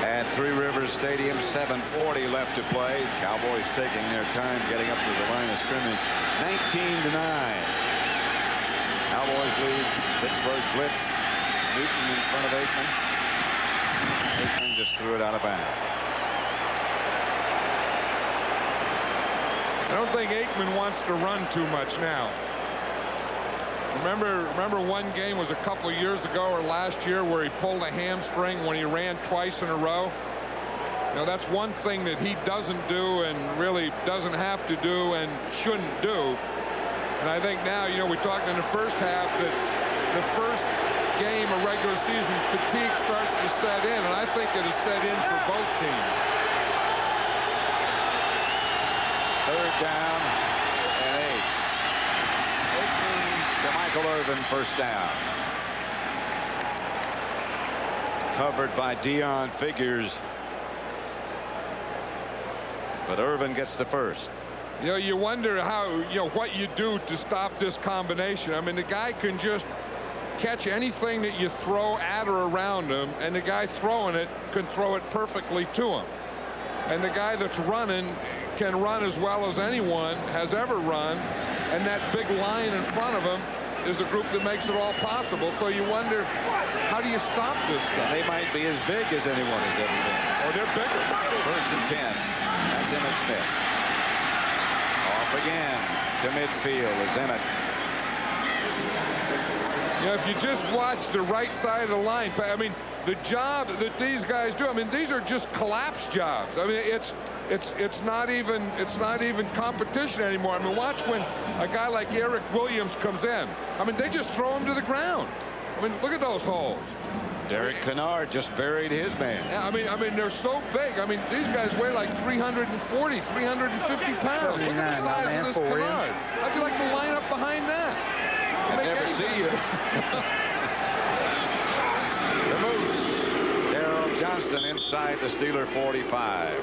At Three Rivers Stadium, 7:40 left to play. Cowboys taking their time getting up to the line of scrimmage. 19-9. Cowboys lead. Pittsburgh blitz. Newton in front of Aikman. Aikman just threw it out of bounds. I don't think Aikman wants to run too much now. Remember one game was a couple of years ago or last year where he pulled a hamstring when he ran twice in a row. Now that's one thing that he doesn't do and really doesn't have to do and shouldn't do. And I think now, you know, we talked in the first half that the first game of regular season fatigue starts to set in, and I think it has set in for both teams. Third down and 8. To Michael Irvin, first down. Covered by Deon Figures. But Irvin gets the first. You know, you wonder how, you know, what you do to stop this combination. I mean, the guy can just catch anything that you throw at or around him, and the guy throwing it can throw it perfectly to him. And the guy that's running can run as well as anyone has ever run, and that big line in front of him is the group that makes it all possible. So you wonder, how do you stop this guy? They might be as big as anyone has ever been. Oh, they're bigger. First and 10. That's Emmitt Smith. Off again to midfield is Emmitt. You know, if you just watch the right side of the line, I mean, the job that these guys do, I mean, these are just collapse jobs. I mean, it's not even competition anymore. I mean, watch when a guy like Eric Williams comes in. I mean, they just throw him to the ground. I mean, look at those holes. Derek Kennard just buried his man. Yeah, I mean, they're so big. I mean, these guys weigh like 340, 350 pounds. Look at the size of this Kennard. How'd you like to line up behind that? I never see you. The Moose. Daryl Johnston inside the Steeler 45.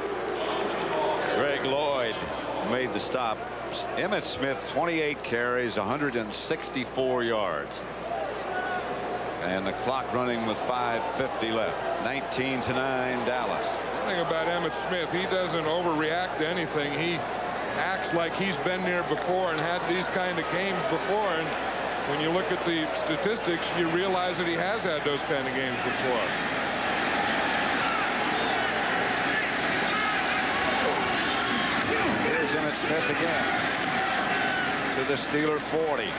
Greg Lloyd made the stop. Emmitt Smith, 28 carries, 164 yards. And the clock running with 5:50 left. 19-9 Dallas. The thing about Emmitt Smith, he doesn't overreact to anything. He acts like he's been there before and had these kind of games before. And when you look at the statistics, you realize that he has had those kind of games before. Here's Emmitt Smith again to the Steeler 40.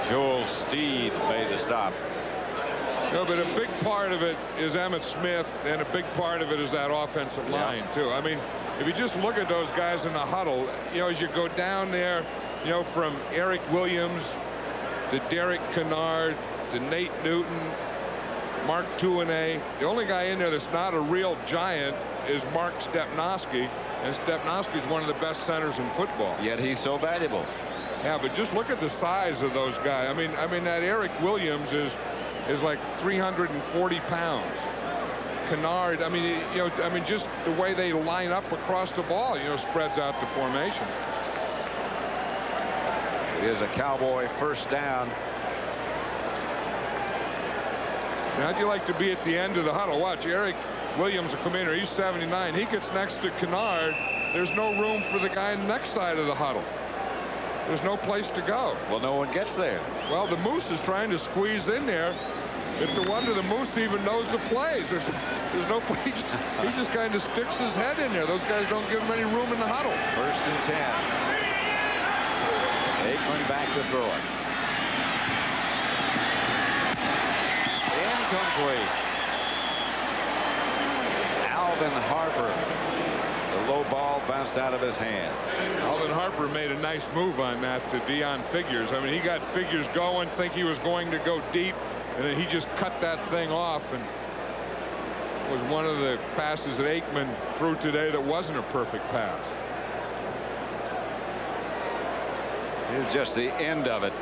Joel Steed made the stop. No, but a big part of it is Emmitt Smith, and a big part of it is that offensive line, too. I mean, if you just look at those guys in the huddle, you know, as you go down there, you know, from Eric Williams to Derek Kennard to Nate Newton, Mark Tuinei. The only guy in there that's not a real giant is Mark Stepnoski, and Stepnoski's one of the best centers in football. Yet he's so valuable. Yeah, but just look at the size of those guys. I mean that Eric Williams is like 340 pounds. Kennard, I mean, you know, I mean, just the way they line up across the ball, you know, spreads out the formation. It is a Cowboy first down. Now, how'd you like to be at the end of the huddle? Watch, Eric Williams will come in here. He's 79. He gets next to Kennard. There's no room for the guy on the next side of the huddle. There's no place to go. Well, no one gets there. Well, the Moose is trying to squeeze in there. It's a wonder the Moose even knows the plays. There's no place. He just kind of sticks his head in there. Those guys don't give him any room in the huddle. First and 10. Aikman back to throw it. Incomplete. Alvin Harper. The low ball bounced out of his hand. Alvin Harper made a nice move on that to Deon Figures. I mean, he got Figures going, think he was going to go deep, and then he just cut that thing off. And it was one of the passes that Aikman threw today that wasn't a perfect pass. Here's just the end of it.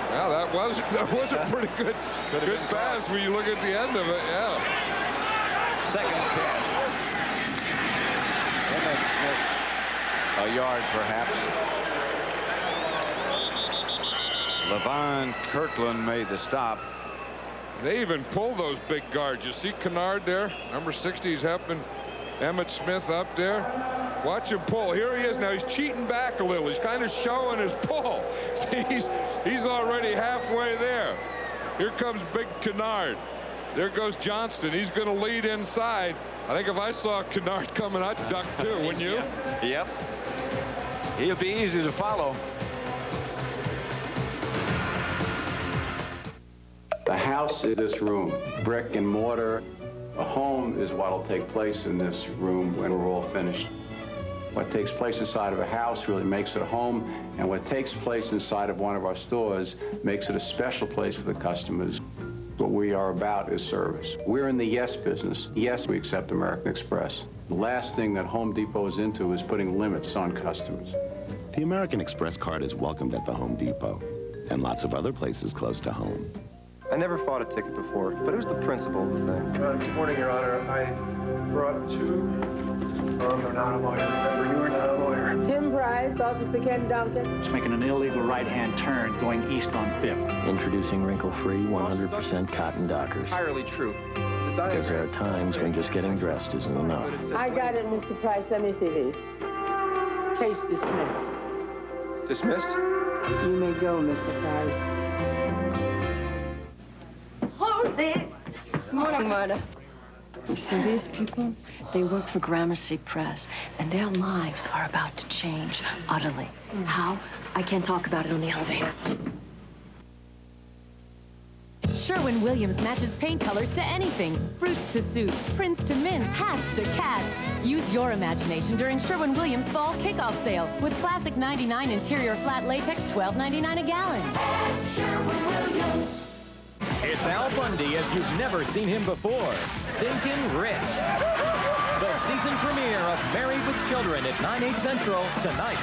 Well, that was a pretty good pass when you look at the end of it. Yeah. Second and 10. Emmitt Smith, a yard perhaps. Levon Kirkland made the stop. They even pull those big guards. You see Kennard there, number 60. He's helping Emmitt Smith up there. Watch him pull. Here he is now. He's cheating back a little. He's kind of showing his pull. See, he's already halfway there. Here comes big Kennard. There goes Johnston. He's going to lead inside. I think if I saw Kennard coming, I'd duck too, wouldn't you? Yep. He'll be easy to follow. The house is this room, brick and mortar. A home is what will take place in this room when we're all finished. What takes place inside of a house really makes it a home, and what takes place inside of one of our stores makes it a special place for the customers. What we are about is service. We're in the yes business. Yes, we accept American Express. The last thing that Home Depot is into is putting limits on customers. The American Express card is welcomed at the Home Depot and lots of other places close to home. I never fought a ticket before, but it was the principle of the thing. Good morning, Your Honor. I brought two. You're not a lawyer. Remember, you are not a lawyer. Tim Price, Officer Ken Duncan. It's making an illegal right-hand turn going east on 5th. Introducing wrinkle-free, 100% cotton Dockers. Entirely true. Because there are times when just getting dressed isn't enough. I got it, Mr. Price. Let me see these. Case dismissed. Dismissed? You may go, Mr. Price. Hold it. Good morning, Marta. You see these people? They work for Gramercy Press, and their lives are about to change utterly. How? I can't talk about it on the elevator. Sherwin-Williams matches paint colors to anything. Fruits to suits, prints to mints, hats to cats. Use your imagination during Sherwin-Williams Fall Kickoff Sale with classic 99 interior flat latex, $12.99 a gallon. Sherwin-Williams. It's Al Bundy as you've never seen him before. Stinkin' Rich. The season premiere of Married with Children at 9/8 Central tonight.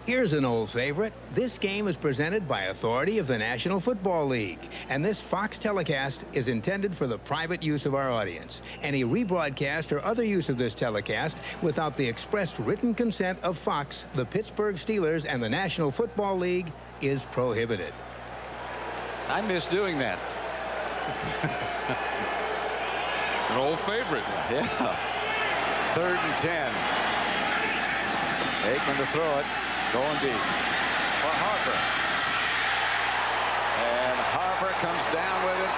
Here's an old favorite. This game is presented by authority of the National Football League, and this Fox telecast is intended for the private use of our audience. Any rebroadcast or other use of this telecast without the expressed written consent of Fox, the Pittsburgh Steelers, and the National Football League is prohibited. I miss doing that. An old favorite. Yeah. 3rd and 10. Aikman to throw it. Going deep for Harper. And Harper comes down with it.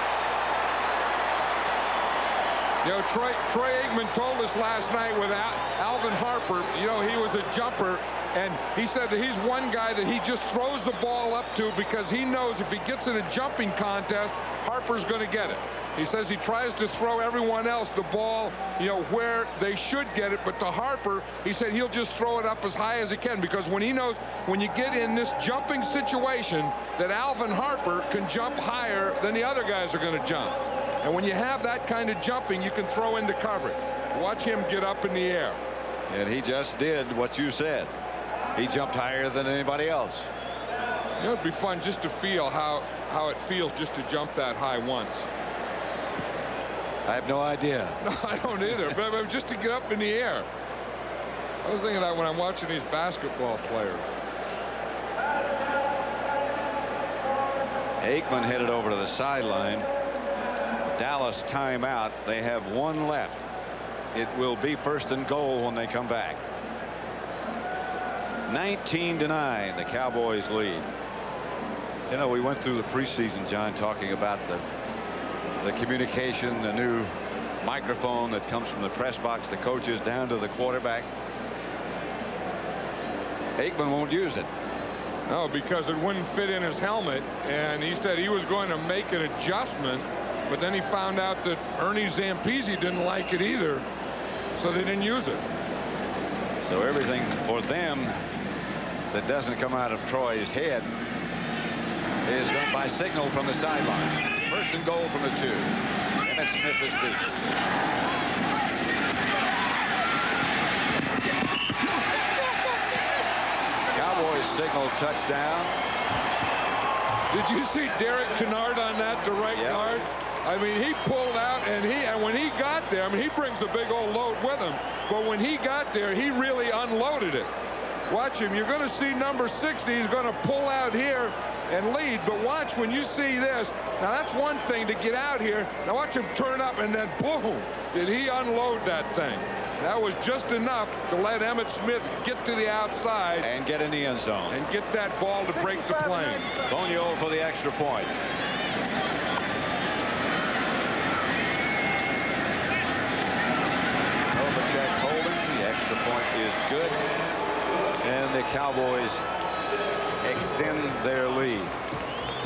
You know, Troy Aikman told us last night with Alvin Harper, you know, he was a jumper, and he said that he's one guy that he just throws the ball up to because he knows if he gets in a jumping contest, Harper's going to get it. He says he tries to throw everyone else the ball, you know, where they should get it, but to Harper, he said he'll just throw it up as high as he can because when he knows when you get in this jumping situation that Alvin Harper can jump higher than the other guys are going to jump. And when you have that kind of jumping, you can throw into coverage. Watch him get up in the air. And he just did what you said. He jumped higher than anybody else. You know, it'd be fun just to feel how it feels just to jump that high once. I have no idea. No, I don't either, but just to get up in the air. I was thinking that when I'm watching these basketball players. Aikman headed over to the sideline. Dallas timeout. They have one left. It will be 1st and goal when they come back. 19-9, the Cowboys lead. You know, we went through the preseason, John, talking about the communication, the new microphone that comes from the press box, the coaches down to the quarterback. Aikman won't use it. No, because it wouldn't fit in his helmet, and he said he was going to make an adjustment, but then he found out that Ernie Zampese didn't like it either, so they didn't use it. So everything for them that doesn't come out of Troy's head is done by signal from the sideline. 1st and goal from the 2. Emmitt Smith is busy. Cowboys signal touchdown. Did you see Derek Kennard on that to right guard? I mean, he pulled out, and when he got there, I mean, he brings a big old load with him. But when he got there, he really unloaded it. Watch him. You're going to see number 60. He's going to pull out here and lead. But watch when you see this. Now, that's one thing to get out here. Now, watch him turn up, and then boom, did he unload that thing. That was just enough to let Emmitt Smith get to the outside. And get in the end zone. And get that ball to break the plane. Boniol for the extra point. point is good. And the Cowboys extend their lead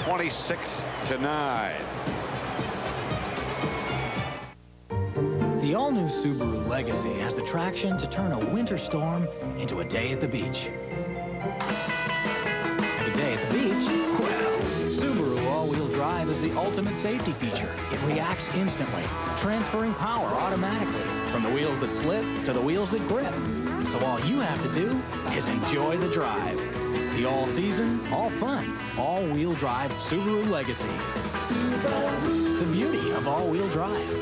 26-9. The all-new Subaru Legacy has the traction to turn a winter storm into a day at the beach. And a day at the beach, well, Subaru all-wheel drive is the ultimate safety feature. It reacts instantly, transferring power automatically from the wheels that slip to the wheels that grip. So all you have to do is enjoy the drive. The all-season, all-fun, all-wheel drive Subaru Legacy. Subaru. The beauty of all-wheel drive.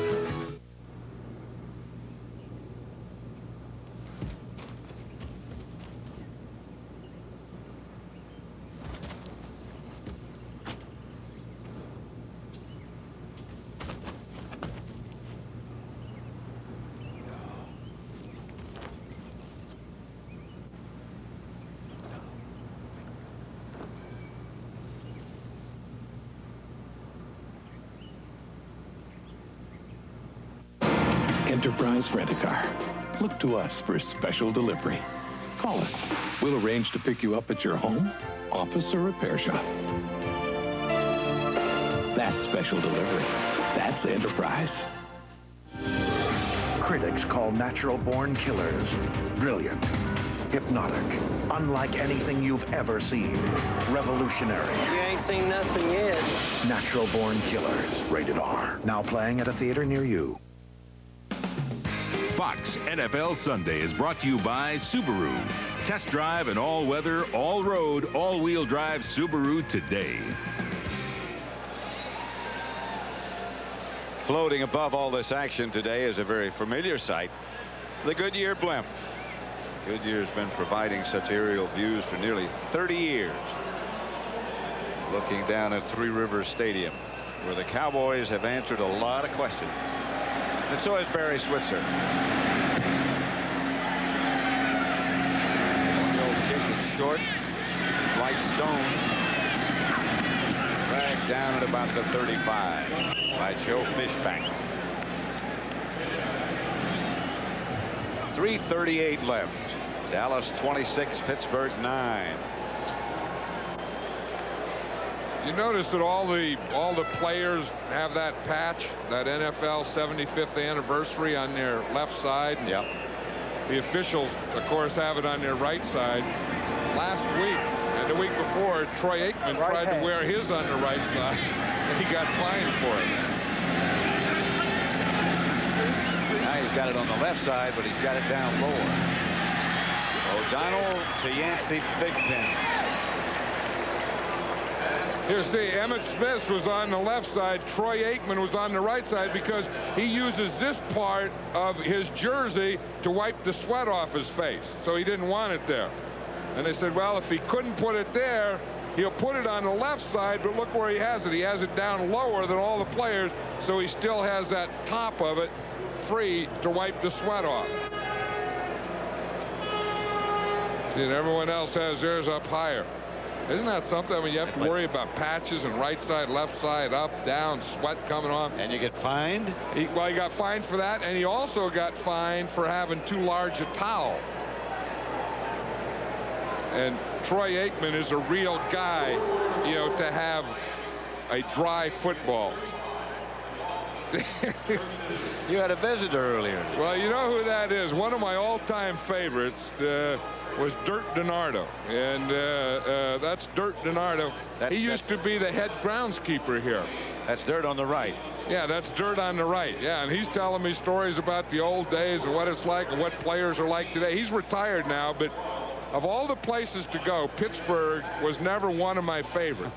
Enterprise Rent-A-Car. Look to us for special delivery. Call us. We'll arrange to pick you up at your home, office, or repair shop. That's special delivery. That's Enterprise. Critics call natural-born killers brilliant, hypnotic, unlike anything you've ever seen, revolutionary. You ain't seen nothing yet. Natural-born killers, rated R. Now playing at a theater near you. Fox NFL Sunday is brought to you by Subaru. Test drive an all-weather, all-road, all-wheel drive Subaru today. Floating above all this action today is a very familiar sight, the Goodyear blimp. Goodyear's been providing such aerial views for nearly 30 years. Looking down at Three Rivers Stadium, where the Cowboys have answered a lot of questions. And so has Barry Switzer. Bonio's kick is short. Light stone. Dragged down at about the 35 by Joe Fishback. 3:38 left. Dallas 26, Pittsburgh 9. You notice that all the players have that patch, that NFL 75th anniversary on their left side. Yep. The officials, of course, have it on their right side. Last week and the week before, Troy Aikman tried to wear his on the right side, and he got fined for it. Now he's got it on the left side, but he's got it down lower. O'Donnell to Yancey Thigpen. Here, see, Emmitt Smith was on the left side. Troy Aikman was on the right side because he uses this part of his jersey to wipe the sweat off his face. So he didn't want it there. And they said, well, if he couldn't put it there, he'll put it on the left side, but look where he has it. He has it down lower than all the players, so he still has that top of it free to wipe the sweat off. See, and everyone else has theirs up higher. Isn't that something? I mean, you have to worry about patches and right side, left side, up, down, sweat coming off. And you get fined? Well, he got fined for that, and he also got fined for having too large a towel. And Troy Aikman is a real guy, you know, to have a dry football. You had a visitor earlier. Well, you know who that is. One of my all-time favorites was Dirt DiNardo. And that's Dirt DiNardo. He used to be the head groundskeeper here. That's Dirt on the right. Yeah, that's Dirt on the right. Yeah, and he's telling me stories about the old days and what it's like and what players are like today. He's retired now, but of all the places to go, Pittsburgh was never one of my favorites.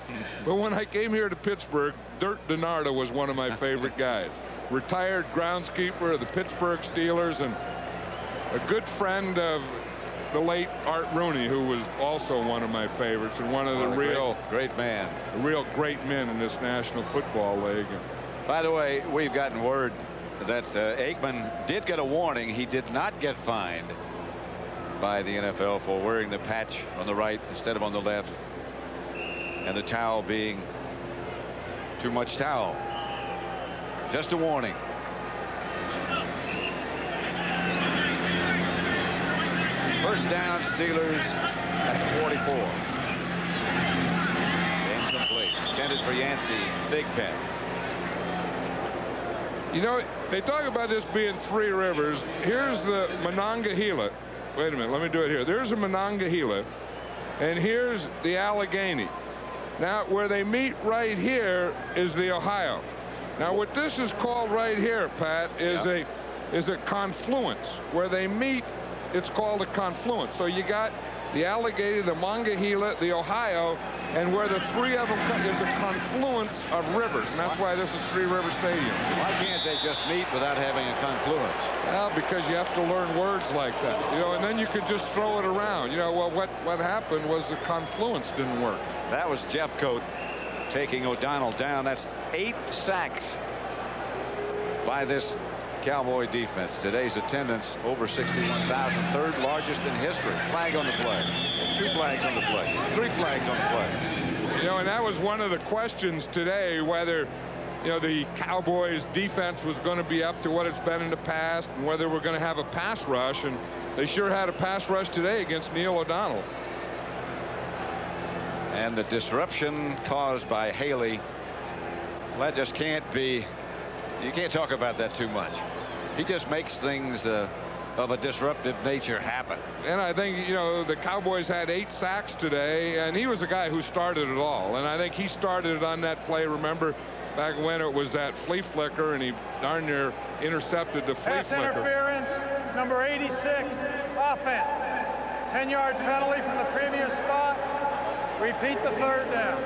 But when I came here to Pittsburgh, Dirt DiNardo was one of my favorite guys. Retired groundskeeper of the Pittsburgh Steelers and a good friend of the late Art Rooney, who was also one of my favorites and one of the real great men in this National Football League. By the way, we've gotten word that Aikman did get a warning. He did not get fined by the NFL for wearing the patch on the right instead of on the left, and the towel being too much towel. Just a warning. First down, Steelers at the 44. Incomplete. Intended for Yancey Thigpen. You know, they talk about this being Three Rivers. Here's the Monongahela. Wait a minute, let me do it here. There's a Monongahela, and here's the Allegheny. Now, where they meet right here is the Ohio. Now, what this is called right here, Pat, is a confluence. Where they meet, it's called a confluence. So you got the Allegheny, the Monongahela, the Ohio, and where the three of them come is a confluence of rivers, and that's why this is Three River Stadium. Why can't they just meet without having a confluence? Well, because you have to learn words like that, you know, and then you could just throw it around. You know, well, what happened was the confluence didn't work. That was Jeffcoat taking O'Donnell down. That's 8 sacks by this Cowboy defense. Today's attendance over 61,000, third largest in history. Flag on the play. 2 flags on the play. 3 flags on the play. You know, and that was one of the questions today, whether, you know, the Cowboys defense was going to be up to what it's been in the past and whether we're going to have a pass rush, and they sure had a pass rush today against Neil O'Donnell. And the disruption caused by Haley, that just can't be, you can't talk about that too much. He just makes things of a disruptive nature happen. And I think, you know, the Cowboys had 8 sacks today, and he was the guy who started it all. And I think he started it on that play. Remember back when it was that flea flicker, and he darn near intercepted the flea flicker. Interference, number 86, offense. 10-yard penalty from the previous spot. Repeat the third down.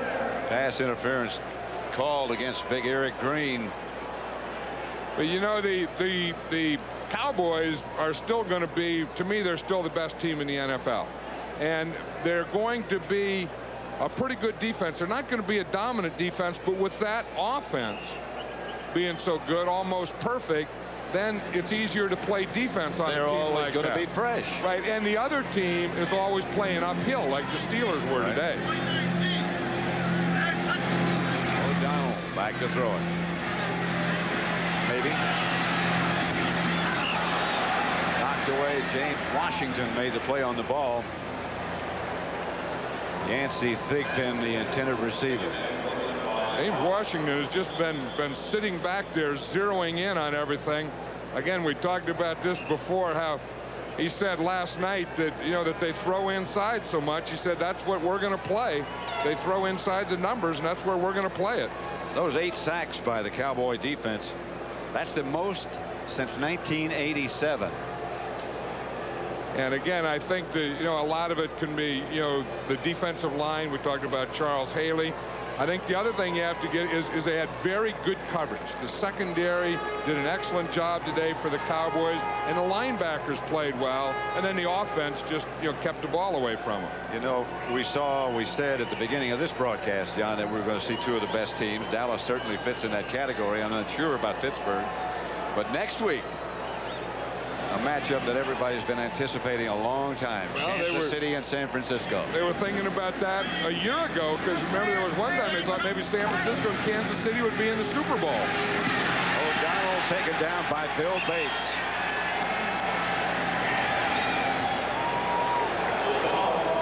Pass interference called against Big Eric Green. But you know, the Cowboys are still going to be, to me, they're still the best team in the NFL. And they're going to be a pretty good defense. They're not going to be a dominant defense, but with that offense being so good, almost perfect, then it's easier to play defense on a team like that. They're always going to be fresh. Right, and the other team is always playing uphill like the Steelers were today. O'Donnell back to throw it. Maybe. Knocked away. James Washington made the play on the ball. Yancey Thigpen, the intended receiver. James Washington has just been sitting back there zeroing in on everything. Again, we talked about this before, how he said last night that, you know, that they throw inside so much. He said that's what we're going to play. They throw inside the numbers, and that's where we're going to play it. Those 8 sacks by the Cowboy defense, that's the most since 1987. And again, I think that, you know, a lot of it can be, you know, the defensive line. We talked about Charles Haley. I think the other thing you have to get is they had very good coverage. The secondary did an excellent job today for the Cowboys, and the linebackers played well, and then the offense just, you know, kept the ball away from them. You know, we said at the beginning of this broadcast, John, that we were going to see 2 of the best teams. Dallas certainly fits in that category. I'm not sure about Pittsburgh. But next week, a matchup that everybody's been anticipating a long time. Well, Kansas City and San Francisco. They were thinking about that a year ago, because remember there was one time they thought maybe San Francisco and Kansas City would be in the Super Bowl. O'Donnell taken down by Bill Bates.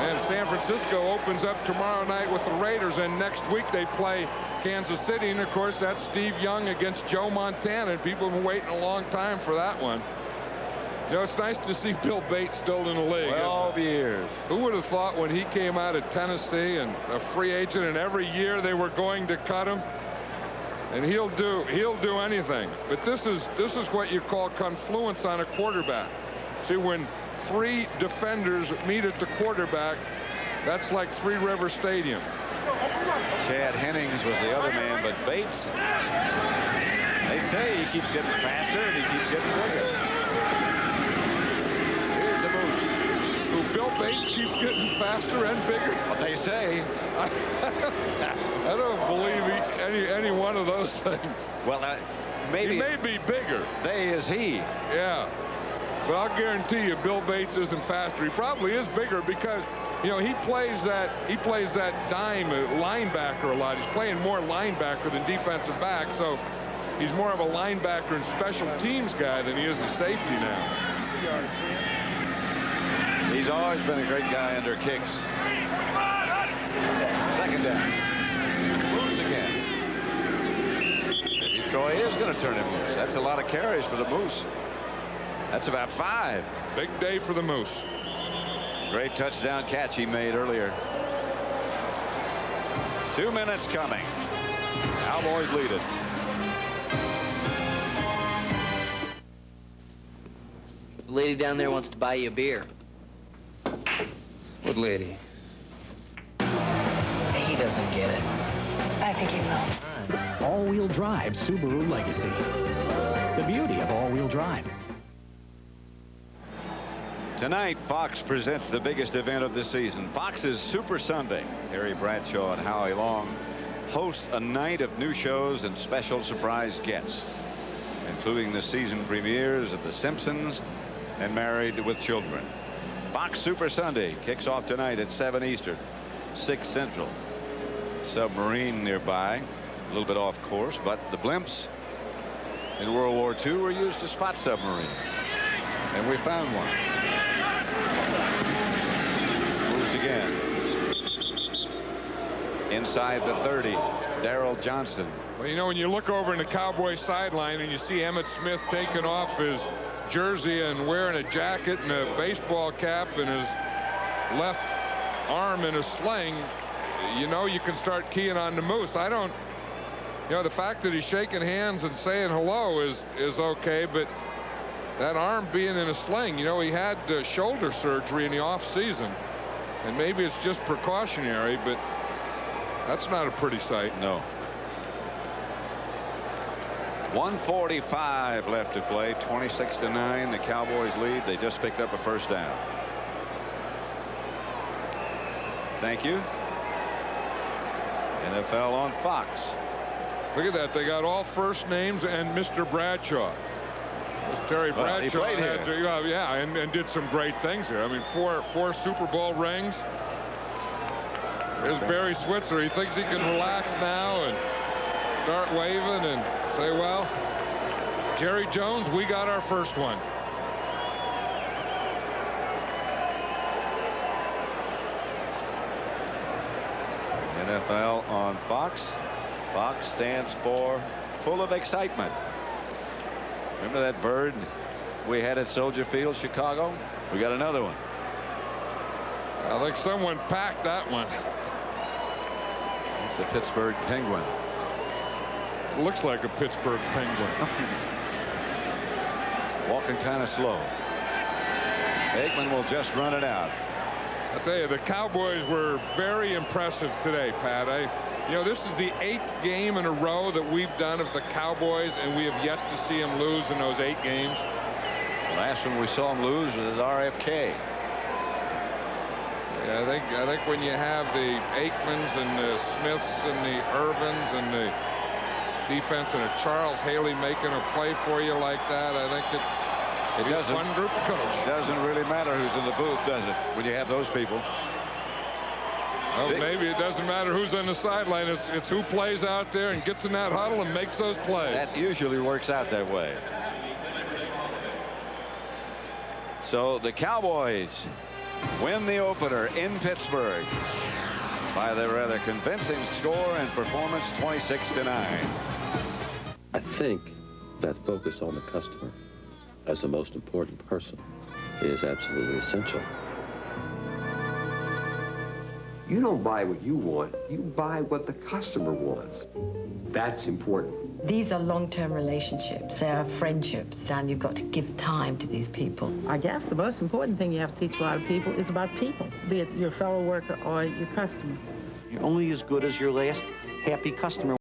And San Francisco opens up tomorrow night with the Raiders, and next week they play Kansas City, and of course that's Steve Young against Joe Montana, and people have been waiting a long time for that one. You know, it's nice to see Bill Bates still in the league. 12 years. Who would have thought when he came out of Tennessee and a free agent, and every year they were going to cut him, and he'll do anything. But this is what you call confluence on a quarterback. See, when 3 defenders meet at the quarterback, that's like Three River Stadium. Chad Hennings was the other man, but Bates, they say he keeps getting faster and he keeps getting bigger. Here's the Moose. Who, Bill Bates keeps getting faster and bigger? What they say. I don't believe any one of those things. Well, maybe he may be bigger. They is he. Yeah. But I'll guarantee you Bill Bates isn't faster. He probably is bigger because, you know, he plays that dime linebacker a lot. He's playing more linebacker than defensive back, so he's more of a linebacker and special teams guy than he is a safety now. He's He's always been a great guy under kicks. Second down. Moose again. Maybe Troy is going to turn him loose. That's a lot of carries for the Moose. That's about 5. Big day for the Moose. Great touchdown catch he made earlier. 2 minutes coming. Cowboys lead it. The lady down there wants to buy you a beer. What lady? He doesn't get it. I think he will. All-wheel drive Subaru Legacy. The beauty of all-wheel drive. Tonight, Fox presents the biggest event of the season, Fox's Super Sunday. Terry Bradshaw and Howie Long host a night of new shows and special surprise guests, including the season premieres of The Simpsons and Married with Children. Fox Super Sunday kicks off tonight at 7 Eastern, 6 Central. Submarine nearby, a little bit off course, but the blimps in World War II were used to spot submarines, and we found one. Moves again. Inside the 30, Daryl Johnston. Well, you know, when you look over in the Cowboys sideline and you see Emmitt Smith taking off his jersey and wearing a jacket and a baseball cap and his left arm in a sling, you know you can start keying on the Moose. You know, the fact that he's shaking hands and saying hello is okay, but that arm being in a sling, you know, he had shoulder surgery in the off season, and maybe it's just precautionary, but that's not a pretty sight. No. 1:45 left to play. 26-9. The Cowboys lead. They just picked up a first down. Thank you. NFL on Fox. Look at that. They got all first names and Mr. Bradshaw. Terry Bradshaw he played here. Yeah, and did some great things here. I mean, four Super Bowl rings. There's Barry Switzer. He thinks he can relax now and start waving and say, well, Jerry Jones, we got our first one. NFL on Fox. Fox stands for full of excitement. Remember that bird we had at Soldier Field, Chicago? We got another one. I think someone packed that one. It's a Pittsburgh Penguin. It looks like a Pittsburgh Penguin. Walking kind of slow. Aikman will just run it out. I tell you, the Cowboys were very impressive today, Pat. You know, this is the 8th game in a row that we've done of the Cowboys, and we have yet to see them lose in those 8 games. The last one we saw them lose was at RFK. Yeah, I think when you have the Aikmans and the Smiths and the Irvins and the defense and a Charles Haley making a play for you like that, I think it's a fun group to coach. It doesn't really matter who's in the booth, does it, when you have those people? Well, maybe it doesn't matter who's on the sideline. It's who plays out there and gets in that huddle and makes those plays. That usually works out that way. So the Cowboys win the opener in Pittsburgh by the rather convincing score and performance, 26-9. I think that focus on the customer as the most important person is absolutely essential. You don't buy what you want, you buy what the customer wants. That's important. These are long-term relationships. They are friendships, and you've got to give time to these people. I guess the most important thing you have to teach a lot of people is about people, be it your fellow worker or your customer. You're only as good as your last happy customer.